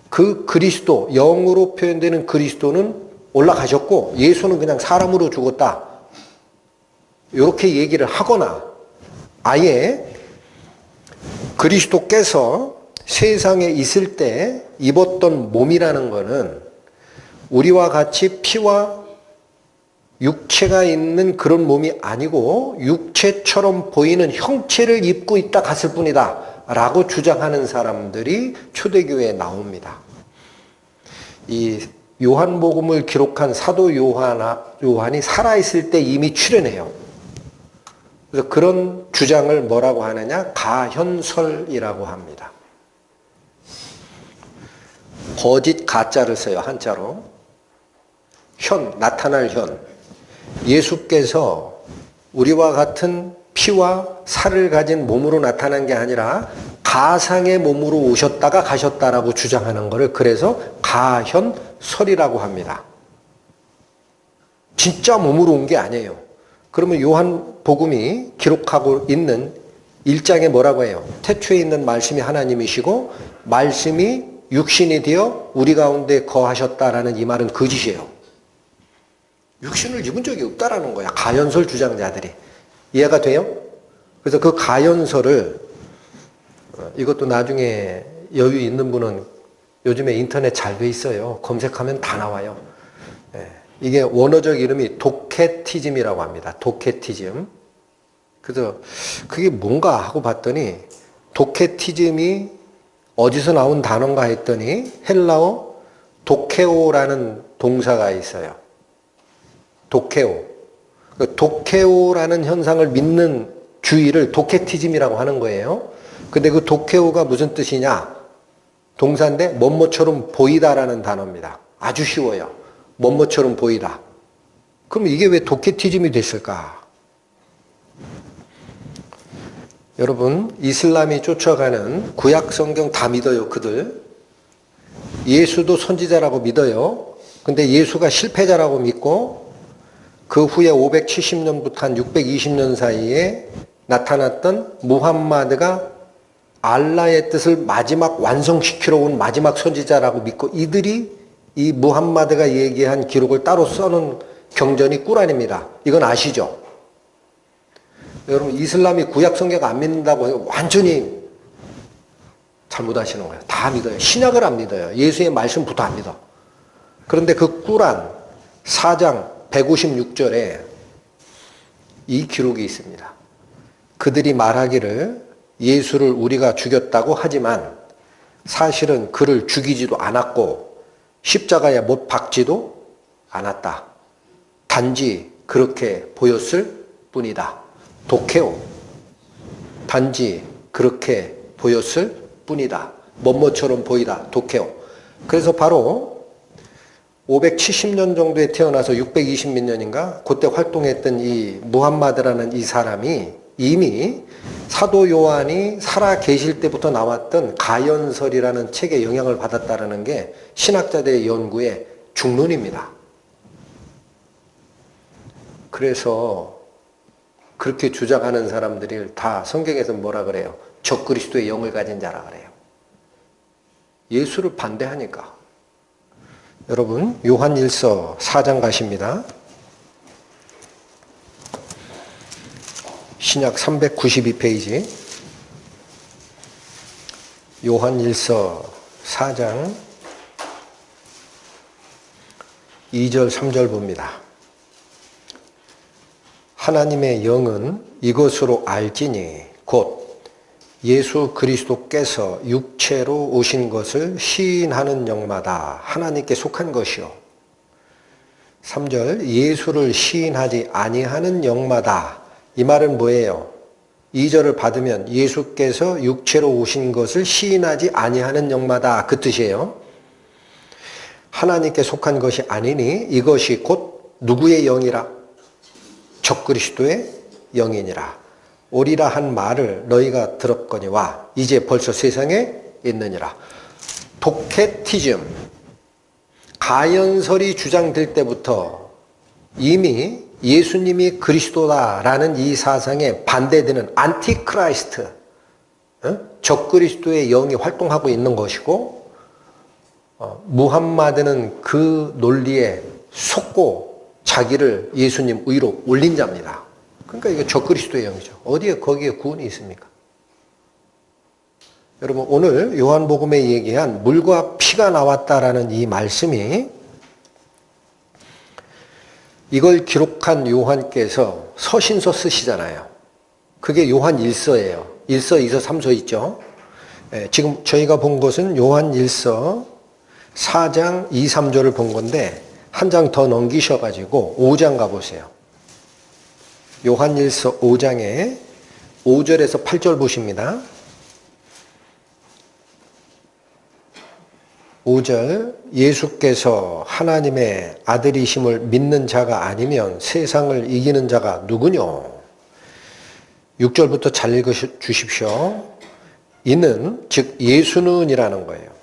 그 그리스도, 영으로 표현되는 그리스도는 올라가셨고 예수는 그냥 사람으로 죽었다. 이렇게 얘기를 하거나 아예 그리스도께서 세상에 있을 때 입었던 몸이라는 거는 우리와 같이 피와 육체가 있는 그런 몸이 아니고 육체처럼 보이는 형체를 입고 있다 갔을 뿐이다 라고 주장하는 사람들이 초대교회에 나옵니다. 이 요한복음을 기록한 사도 요한이 살아있을 때 이미 출현해요. 그래서 그런 주장을 뭐라고 하느냐? 가현설이라고 합니다. 거짓 가짜를 써요, 한자로. 나타날 현. 예수께서 우리와 같은 피와 살을 가진 몸으로 나타난 게 아니라 가상의 몸으로 오셨다가 가셨다라고 주장하는 것을 그래서 가현설이라고 합니다. 진짜 몸으로 온 게 아니에요. 그러면 요한복음이 기록하고 있는 1장에 뭐라고 해요? 태초에 있는 말씀이 하나님이시고 말씀이 육신이 되어 우리 가운데 거하셨다라는 이 말은 거짓이에요. 육신을 입은 적이 없다라는 거야. 가현설 주장자들이. 이해가 돼요? 그래서 그 가현설을 이것도 나중에 여유 있는 분은 요즘에 인터넷 잘 돼 있어요. 검색하면 다 나와요. 이게 원어적 이름이 도케티즘이라고 합니다. 도케티즘. 그래서 그게 뭔가 하고 봤더니 도케티즘이 어디서 나온 단어인가 했더니 헬라어 도케오라는 동사가 있어요. 도케오. 도케오라는 현상을 믿는 주의를 도케티즘이라고 하는 거예요. 근데 그 도케오가 무슨 뜻이냐? 동사인데 뭐뭐처럼 보이다라는 단어입니다. 아주 쉬워요. 뭐뭐처럼 보이다. 그럼 이게 왜 도케티즘이 됐을까? 여러분, 이슬람이 쫓아가는 구약 성경 다 믿어요, 그들. 예수도 선지자라고 믿어요. 근데 예수가 실패자라고 믿고 그 후에 570년부터 한 620년 사이에 나타났던 무함마드가 알라의 뜻을 마지막 완성시키러 온 마지막 선지자라고 믿고 이들이 이 무함마드가 얘기한 기록을 따로 써놓은 경전이 꾸란입니다. 이건 아시죠? 여러분, 이슬람이 구약 성경 안 믿는다고 해서 완전히 잘못하시는 거예요. 다 믿어요. 신약을 안 믿어요. 예수의 말씀부터 안 믿어. 그런데 그 꾸란 4장 156절에 이 기록이 있습니다. 그들이 말하기를 예수를 우리가 죽였다고 하지만 사실은 그를 죽이지도 않았고 십자가에 못 박지도 않았다. 단지 그렇게 보였을 뿐이다. 도케오. 단지 그렇게 보였을 뿐이다. 뭐뭐처럼 보이다. 도케오. 그래서 바로 570년 정도에 태어나서 620몇 년인가 그때 활동했던 이 무함마드라는 이 사람이 이미 사도 요한이 살아 계실 때부터 나왔던 가연설이라는 책에 영향을 받았다는 게 신학자들의 연구의 중론입니다. 그래서 그렇게 주장하는 사람들이 다 성경에서 뭐라 그래요? 적그리스도의 영을 가진 자라 그래요. 예수를 반대하니까. 여러분, 요한일서 4장 가십니다. 신약 392페이지. 요한일서 4장 2절 3절 봅니다. 하나님의 영은 이것으로 알지니 곧 예수 그리스도께서 육체로 오신 것을 시인하는 영마다 하나님께 속한 것이요. 3절 예수를 시인하지 아니하는 영마다. 이 말은 뭐예요? 2절을 받으면 예수께서 육체로 오신 것을 시인하지 아니하는 영마다 그 뜻이에요. 하나님께 속한 것이 아니니 이것이 곧 누구의 영이라? 적그리스도의 영이니라. 오리라 한 말을 너희가 들었거니와 이제 벌써 세상에 있느니라. 도케티즘, 가연설이 주장될 때부터 이미 예수님이 그리스도다라는 이 사상에 반대되는 안티크라이스트, 적그리스도의 영이 활동하고 있는 것이고 무함마드는 그 논리에 속고 자기를 예수님 위로 올린 자입니다. 그러니까 이게 적그리스도의 영이죠. 어디에 거기에 구원이 있습니까? 여러분, 오늘 요한복음에 얘기한 물과 피가 나왔다라는 이 말씀이 이걸 기록한 요한께서 서신서 쓰시잖아요. 그게 요한 1서예요. 1서, 2서, 3서 있죠. 지금 저희가 본 것은 요한 1서 4장 2, 3절을 본 건데 한 장 더 넘기셔가지고 5장 가보세요. 요한 1서 5장에 5절에서 8절 보십니다. 5절, 예수께서 하나님의 아들이심을 믿는 자가 아니면 세상을 이기는 자가 누구뇨? 6절부터 잘 읽어주십시오. 이는 즉 예수는 이라는 거예요.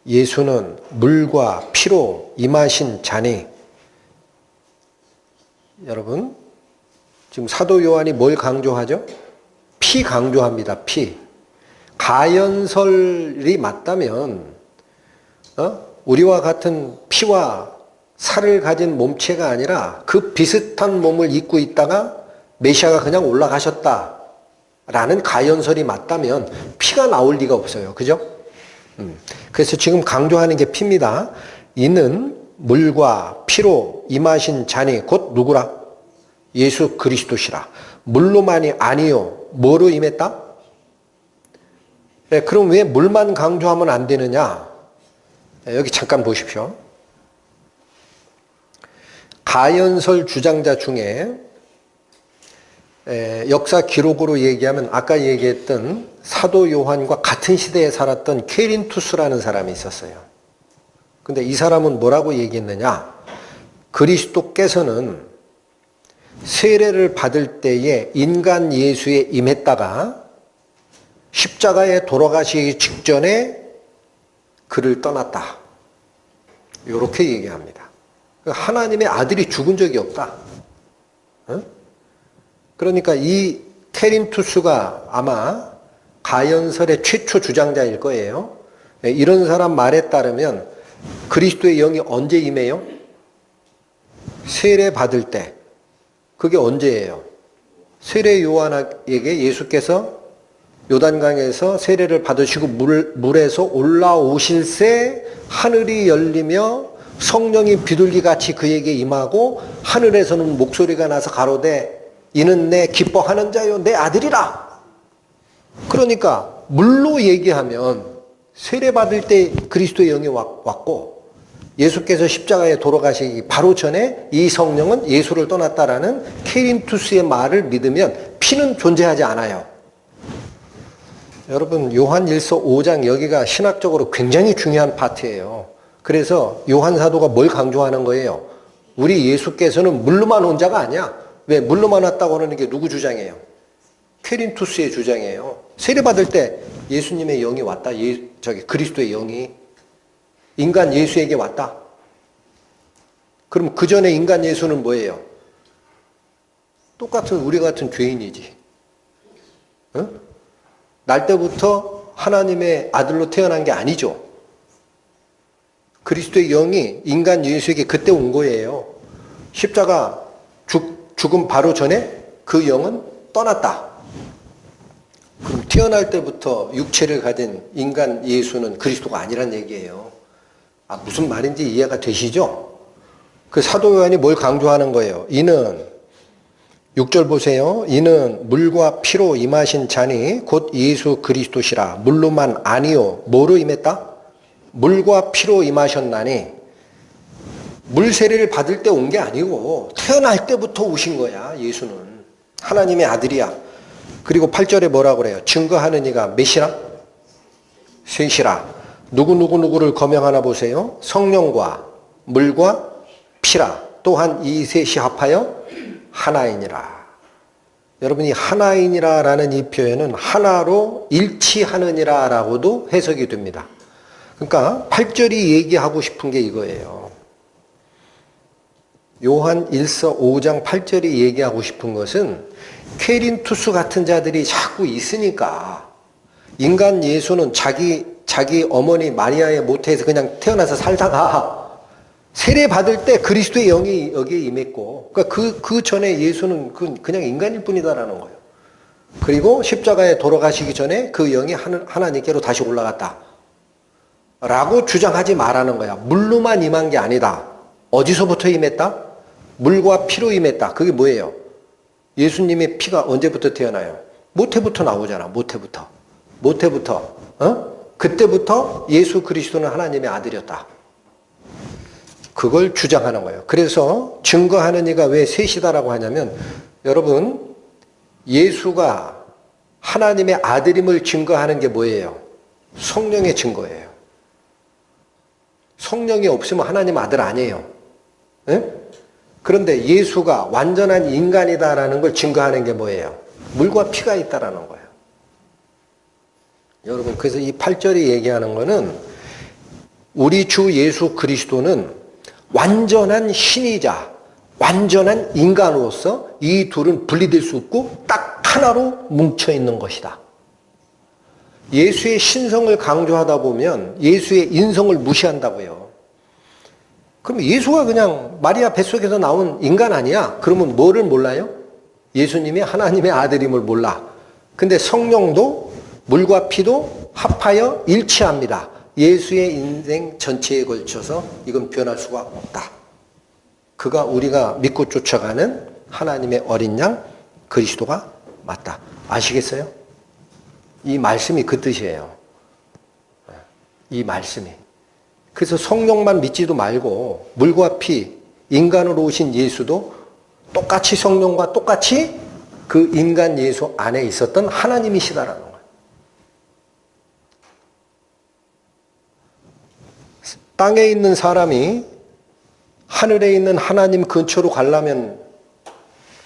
예수는 물과 피로 임하신 자니, 여러분 지금 사도 요한이 뭘 강조하죠? 피 강조합니다. 피. 가연설이 맞다면 우리와 같은 피와 살을 가진 몸체가 아니라 그 비슷한 몸을 입고 있다가 메시아가 그냥 올라가셨다라는 가연설이 맞다면 피가 나올 리가 없어요. 그죠? 그래서 지금 강조하는 게 피입니다. 이는 물과 피로 임하신 자니 곧 누구라? 예수 그리스도시라. 물로만이 아니요. 뭐로 임했다? 네, 그럼 왜 물만 강조하면 안 되느냐? 여기 잠깐 보십시오. 가연설 주장자 중에 역사 기록으로 얘기하면 아까 얘기했던 사도 요한과 같은 시대에 살았던 케린투스라는 사람이 있었어요. 근데 이 사람은 뭐라고 얘기했느냐? 그리스도께서는 세례를 받을 때에 인간 예수에 임했다가 십자가에 돌아가시기 직전에 그를 떠났다. 이렇게 얘기합니다. 하나님의 아들이 죽은 적이 없다. 그러니까 이 케린투스가 아마 가연설의 최초 주장자일 거예요. 이런 사람 말에 따르면 그리스도의 영이 언제 임해요? 세례 받을 때. 그게 언제예요? 세례 요한에게 예수께서 요단강에서 세례를 받으시고 물에서 올라오실새 하늘이 열리며 성령이 비둘기같이 그에게 임하고 하늘에서는 목소리가 나서 가로되 이는 내 기뻐하는 자요 내 아들이라. 그러니까 물로 얘기하면 세례 받을 때 그리스도의 영이 왔고 예수께서 십자가에 돌아가시기 바로 전에 이 성령은 예수를 떠났다라는 케린투스의 말을 믿으면 피는 존재하지 않아요. 여러분 요한 1서 5장 여기가 신학적으로 굉장히 중요한 파트예요. 그래서 요한 사도가 뭘 강조하는 거예요? 우리 예수께서는 물로만 온 자가 아니야. 왜? 물로만 왔다고 하는 게 누구 주장이에요? 케린투스의 주장이에요. 세례받을 때 예수님의 영이 왔다. 그리스도의 영이 인간 예수에게 왔다. 그럼 그 전에 인간 예수는 뭐예요? 똑같은 우리 같은 죄인이지. 날 때부터 하나님의 아들로 태어난 게 아니죠. 그리스도의 영이 인간 예수에게 그때 온 거예요. 십자가 죽음 바로 전에 그 영은 떠났다. 그럼 태어날 때부터 육체를 가진 인간 예수는 그리스도가 아니란 얘기예요. 무슨 말인지 이해가 되시죠? 그 사도 요한이 뭘 강조하는 거예요? 이는 6절 보세요. 이는 물과 피로 임하신 자니 곧 예수 그리스도시라. 물로만 아니요. 뭐로 임했다? 물과 피로 임하셨나니 물 세례를 받을 때 온 게 아니고 태어날 때부터 오신 거야. 예수는 하나님의 아들이야. 그리고 8절에 뭐라고 그래요? 증거하는 이가 몇이라? 셋이라. 누구를 거명하나 보세요. 성령과 물과 피라. 또한 이 셋이 합하여 하나이니라. 여러분이 하나이니라 라는 이 표현은 하나로 일치하느니라 라고도 해석이 됩니다. 그러니까 8절이 얘기하고 싶은 게 이거예요. 요한 1서 5장 8절이 얘기하고 싶은 것은 케린투스 같은 자들이 자꾸 있으니까 인간 예수는 자기 어머니 마리아의 모태에서 그냥 태어나서 살다가 세례 받을 때 그리스도의 영이 여기에 임했고, 그러니까 그 전에 예수는 그냥 인간일 뿐이다라는 거예요. 그리고 십자가에 돌아가시기 전에 그 영이 하나님께로 다시 올라갔다. 라고 주장하지 말라는 거야. 물로만 임한 게 아니다. 어디서부터 임했다? 물과 피로 임했다. 그게 뭐예요? 예수님의 피가 언제부터 태어나요? 모태부터 나오잖아. 모태부터. 그때부터 예수 그리스도는 하나님의 아들이었다. 그걸 주장하는 거예요. 그래서 증거하는 이가 왜 셋이다라고 하냐면, 여러분, 예수가 하나님의 아들임을 증거하는 게 뭐예요? 성령의 증거예요. 성령이 없으면 하나님 아들 아니에요. 네? 그런데 예수가 완전한 인간이다라는 걸 증거하는 게 뭐예요? 물과 피가 있다라는 거예요. 여러분, 그래서 이 8절이 얘기하는 거는 우리 주 예수 그리스도는 완전한 신이자 완전한 인간으로서 이 둘은 분리될 수 없고 딱 하나로 뭉쳐 있는 것이다. 예수의 신성을 강조하다 보면 예수의 인성을 무시한다고요. 그럼 예수가 그냥 마리아 뱃속에서 나온 인간 아니야? 그러면 뭐를 몰라요? 예수님이 하나님의 아들임을 몰라. 근데 성령도 물과 피도 합하여 일치합니다. 예수의 인생 전체에 걸쳐서 이건 변할 수가 없다. 그가 우리가 믿고 쫓아가는 하나님의 어린 양 그리스도가 맞다. 아시겠어요? 이 말씀이 그 뜻이에요. 이 말씀이. 그래서 성령만 믿지도 말고 물과 피, 인간으로 오신 예수도 똑같이 성령과 똑같이 그 인간 예수 안에 있었던 하나님이시다라는 거예요. 땅에 있는 사람이 하늘에 있는 하나님 근처로 가려면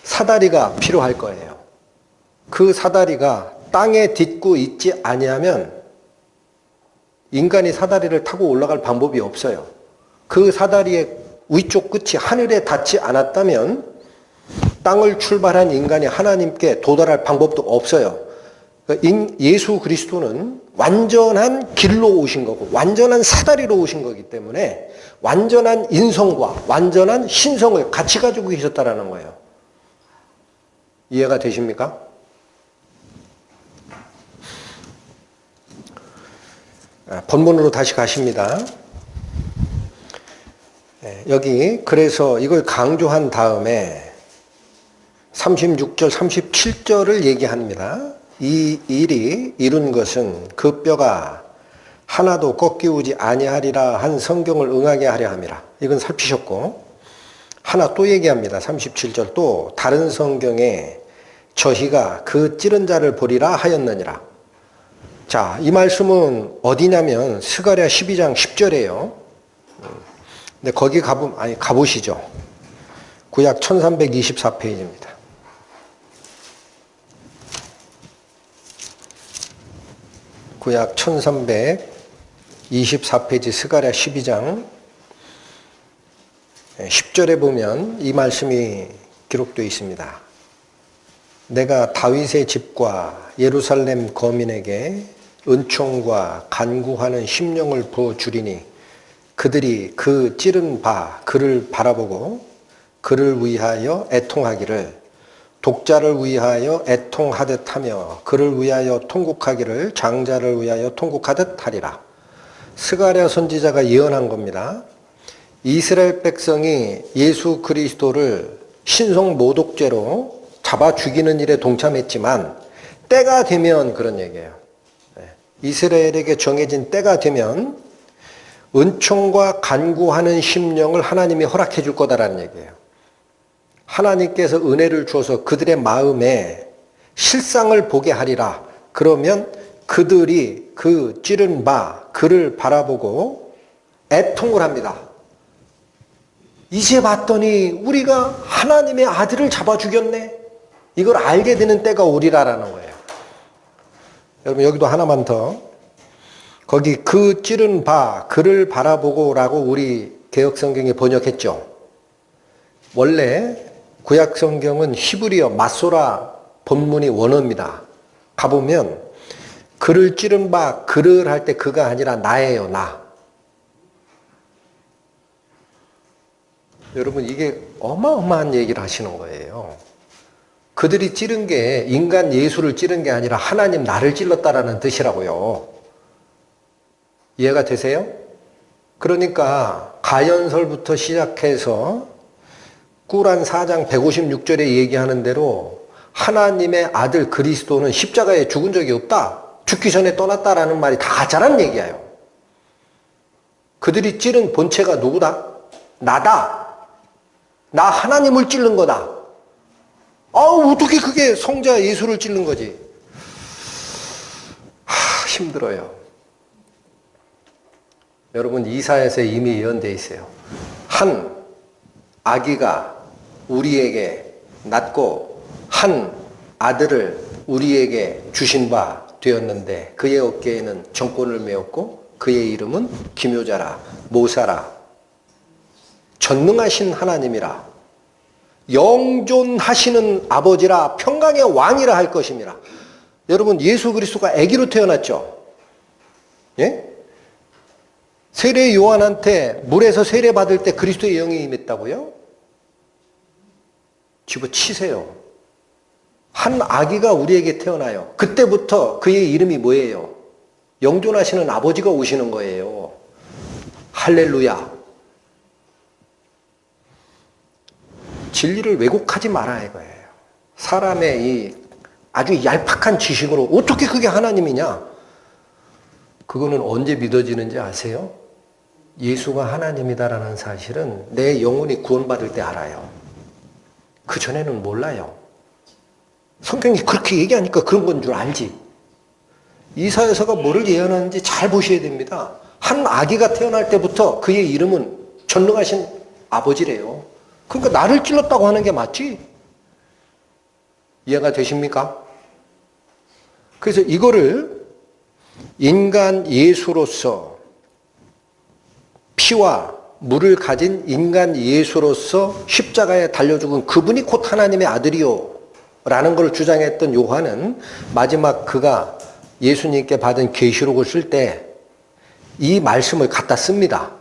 사다리가 필요할 거예요. 그 사다리가 땅에 딛고 있지 아니하면 인간이 사다리를 타고 올라갈 방법이 없어요. 그 사다리의 위쪽 끝이 하늘에 닿지 않았다면 땅을 출발한 인간이 하나님께 도달할 방법도 없어요. 예수 그리스도는 완전한 길로 오신 거고 완전한 사다리로 오신 거기 때문에 완전한 인성과 완전한 신성을 같이 가지고 계셨다라는 거예요. 이해가 되십니까? 본문으로 다시 가십니다. 여기 그래서 이걸 강조한 다음에 36절, 37절을 얘기합니다. 이 일이 이룬 것은 그 뼈가 하나도 꺾이우지 아니하리라 한 성경을 응하게 하려 함이라. 이건 살피셨고 하나 또 얘기합니다. 37절 또 다른 성경에 저희가 그 찌른 자를 보리라 하였느니라. 자, 이 말씀은 어디냐면 스가랴 12장 10절이에요. 근데 거기 가보시죠. 구약 1324페이지입니다. 구약 1324페이지 스가랴 12장 10절에 보면 이 말씀이 기록되어 있습니다. 내가 다윗의 집과 예루살렘 거민에게 은총과 간구하는 심령을 부어주리니 그들이 그 찌른 바 그를 바라보고 그를 위하여 애통하기를 독자를 위하여 애통하듯 하며 그를 위하여 통곡하기를 장자를 위하여 통곡하듯 하리라. 스가랴 선지자가 예언한 겁니다. 이스라엘 백성이 예수 그리스도를 신성 모독죄로 잡아 죽이는 일에 동참했지만 때가 되면 그런 얘기예요. 이스라엘에게 정해진 때가 되면 은총과 간구하는 심령을 하나님이 허락해 줄 거다라는 얘기예요. 하나님께서 은혜를 주어서 그들의 마음에 실상을 보게 하리라. 그러면 그들이 그 찌른 바 그를 바라보고 애통을 합니다. 이제 봤더니 우리가 하나님의 아들을 잡아 죽였네. 이걸 알게 되는 때가 오리라라는 거예요. 여러분 여기도 하나만 더. 거기 그 찌른 바 그를 바라보고라고 우리 개역성경에 번역했죠. 원래 구약성경은 히브리어 마소라 본문이 원어입니다. 가보면 그를 찌른 바 그를 할 때 그가 아니라 나예요. 나. 여러분 이게 어마어마한 얘기를 하시는 거예요. 그들이 찌른 게 인간 예수를 찌른 게 아니라 하나님 나를 찔렀다라는 뜻이라고요. 이해가 되세요? 그러니까 가연설부터 시작해서 꾸란 4장 156절에 얘기하는 대로 하나님의 아들 그리스도는 십자가에 죽은 적이 없다. 죽기 전에 떠났다라는 말이 다 가짜란 얘기예요. 그들이 찌른 본체가 누구다? 나다. 나 하나님을 찌른 거다. 어떻게 그게 성자 예수를 찌른 거지? 힘들어요. 여러분 이사야서에 이미 예언되어 있어요. 한 아기가 우리에게 낳고 한 아들을 우리에게 주신 바 되었는데 그의 어깨에는 정권을 메었고 그의 이름은 기묘자라 모사라 전능하신 하나님이라 영존하시는 아버지라 평강의 왕이라 할 것임이라. 여러분 예수 그리스도가 아기로 태어났죠. 예? 세례 요한한테 물에서 세례 받을 때 그리스도의 영이 임했다고요? 집어치세요. 한 아기가 우리에게 태어나요. 그때부터 그의 이름이 뭐예요? 영존하시는 아버지가 오시는 거예요. 할렐루야. 진리를 왜곡하지 마라 이거예요. 사람의 이 아주 얄팍한 지식으로 어떻게 그게 하나님이냐? 그거는 언제 믿어지는지 아세요? 예수가 하나님이다라는 사실은 내 영혼이 구원받을 때 알아요. 그전에는 몰라요. 성경이 그렇게 얘기하니까 그런 건 줄 알지. 이사야서가 뭐를 예언하는지 잘 보셔야 됩니다. 한 아기가 태어날 때부터 그의 이름은 전능하신 아버지래요. 그러니까 나를 찔렀다고 하는 게 맞지? 이해가 되십니까? 그래서 이거를 인간 예수로서 피와 물을 가진 인간 예수로서 십자가에 달려 죽은 그분이 곧 하나님의 아들이요 라는 걸 주장했던 요한은 마지막 그가 예수님께 받은 계시록을 쓸 때 이 말씀을 갖다 씁니다.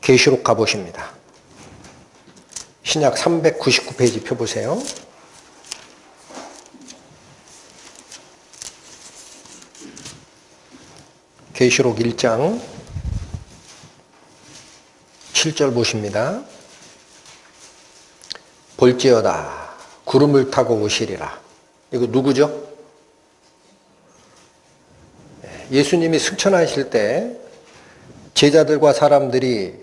계시록 가보십니다. 신약 399페이지 펴보세요. 계시록 1장 7절 보십니다. 볼지어다 구름을 타고 오시리라. 이거 누구죠? 예수님이 승천하실 때 제자들과 사람들이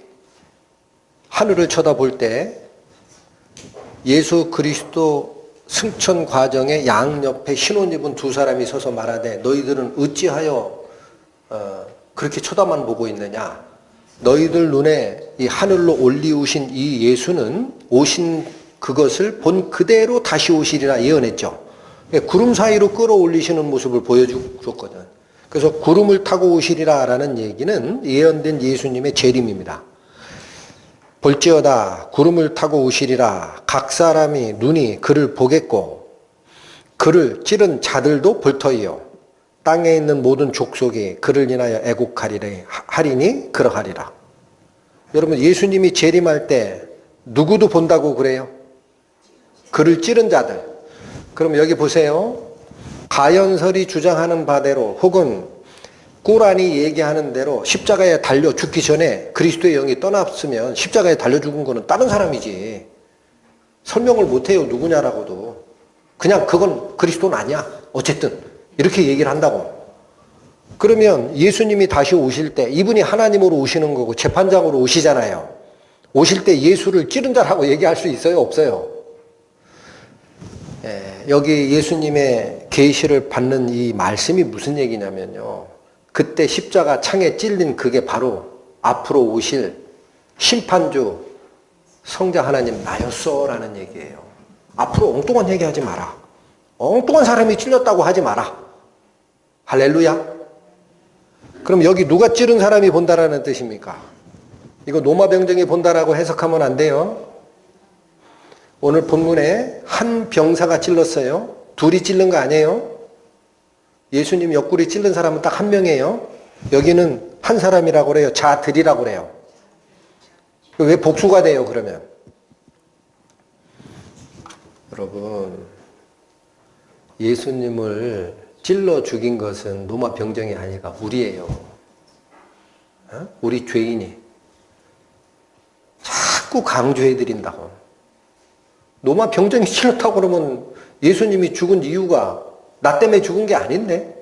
하늘을 쳐다볼 때 예수 그리스도 승천 과정에 양옆에 흰옷 입은 두 사람이 서서 말하되 너희들은 어찌하여 그렇게 쳐다만 보고 있느냐? 너희들 눈에 이 하늘로 올리우신 이 예수는 오신 그것을 본 그대로 다시 오시리라 예언했죠. 구름 사이로 끌어올리시는 모습을 보여줬거든. 그래서 구름을 타고 오시리라 라는 얘기는 예언된 예수님의 재림입니다. 볼지어다 구름을 타고 오시리라. 각 사람이 눈이 그를 보겠고 그를 찌른 자들도 볼 터이요 땅에 있는 모든 족속이 그를 인하여 애곡하리니 그러하리라. 여러분 예수님이 재림할 때 누구도 본다고 그래요? 그를 찌른 자들. 그럼 여기 보세요. 가연설이 주장하는 바대로 혹은 꾸란이 얘기하는 대로 십자가에 달려 죽기 전에 그리스도의 영이 떠났으면 십자가에 달려 죽은 거는 다른 사람이지. 설명을 못해요. 누구냐라고도. 그냥 그건 그리스도는 아니야. 어쨌든 이렇게 얘기를 한다고. 그러면 예수님이 다시 오실 때 이분이 하나님으로 오시는 거고 재판장으로 오시잖아요. 오실 때 예수를 찌른 자라고 얘기할 수 있어요? 없어요? 여기 예수님의 계시를 받는 이 말씀이 무슨 얘기냐면요. 그때 십자가 창에 찔린 그게 바로 앞으로 오실 심판주 성자 하나님 나였어 라는 얘기예요. 앞으로 엉뚱한 얘기하지 마라. 엉뚱한 사람이 찔렸다고 하지 마라. 할렐루야. 그럼 여기 누가 찌른 사람이 본다라는 뜻입니까? 이거 노마병정이 본다라고 해석하면 안 돼요. 오늘 본문에 한 병사가 찔렀어요. 둘이 찔른 거 아니에요. 예수님 옆구리 찔른 사람은 딱 한 명이에요. 여기는 한 사람이라고 그래요. 자들이라고 그래요. 왜 복수가 돼요 그러면? 여러분 예수님을 찔러 죽인 것은 로마 병정이 아니라 우리예요. 우리 죄인이 자꾸 강조해드린다고. 노마 병정이 싫다고 그러면 예수님이 죽은 이유가 나 때문에 죽은 게 아닌데?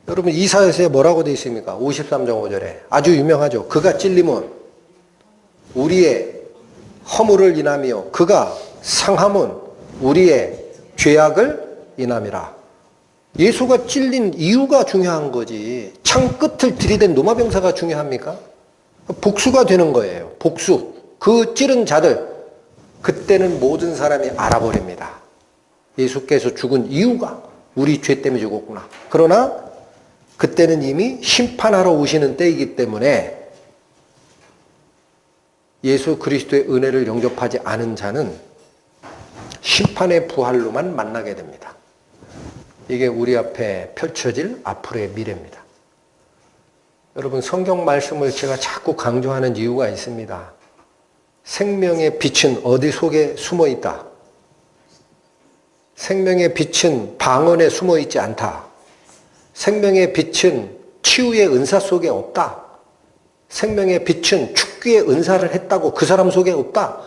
여러분 이사야서에 뭐라고 되어 있습니까? 53장 5절에 아주 유명하죠. 그가 찔림은 우리의 허물을 인하며 그가 상함은 우리의 죄악을 인함이라. 예수가 찔린 이유가 중요한 거지 창 끝을 들이댄 노마병사가 중요합니까? 복수가 되는 거예요. 복수. 그 찌른 자들 그때는 모든 사람이 알아버립니다. 예수께서 죽은 이유가 우리 죄 때문에 죽었구나. 그러나 그때는 이미 심판하러 오시는 때이기 때문에 예수 그리스도의 은혜를 영접하지 않은 자는 심판의 부활로만 만나게 됩니다. 이게 우리 앞에 펼쳐질 앞으로의 미래입니다. 여러분 성경 말씀을 제가 자꾸 강조하는 이유가 있습니다. 생명의 빛은 어디 속에 숨어 있다. 생명의 빛은 방언에 숨어 있지 않다. 생명의 빛은 치유의 은사 속에 없다. 생명의 빛은 축기의 은사를 했다고 그 사람 속에 없다.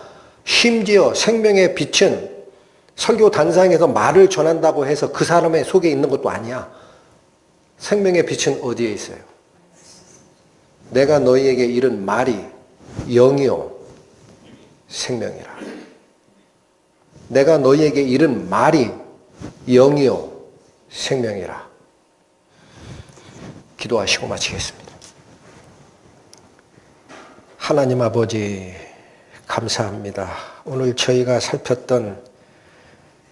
심지어 생명의 빛은 설교 단상에서 말을 전한다고 해서 그 사람의 속에 있는 것도 아니야. 생명의 빛은 어디에 있어요? 내가 너희에게 이른 말이 영이요 생명이라. 내가 너희에게 이른 말이 영이요 생명이라. 기도하시고 마치겠습니다. 하나님 아버지 감사합니다. 오늘 저희가 살폈던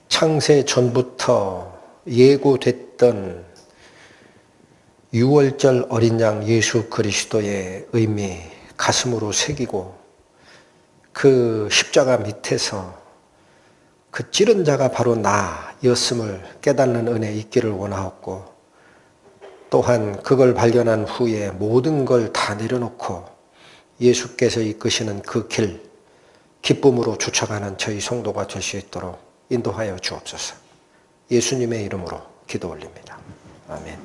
창세 전부터 예고됐던 6월절 어린 양 예수 그리스도의 의미 가슴으로 새기고 그 십자가 밑에서 그 찌른 자가 바로 나였음을 깨닫는 은혜 있기를 원하옵고 또한 그걸 발견한 후에 모든 걸 다 내려놓고 예수께서 이끄시는 그 길 기쁨으로 쫓아가는 저희 성도가 될 수 있도록 인도하여 주옵소서. 예수님의 이름으로 기도 올립니다. 아멘.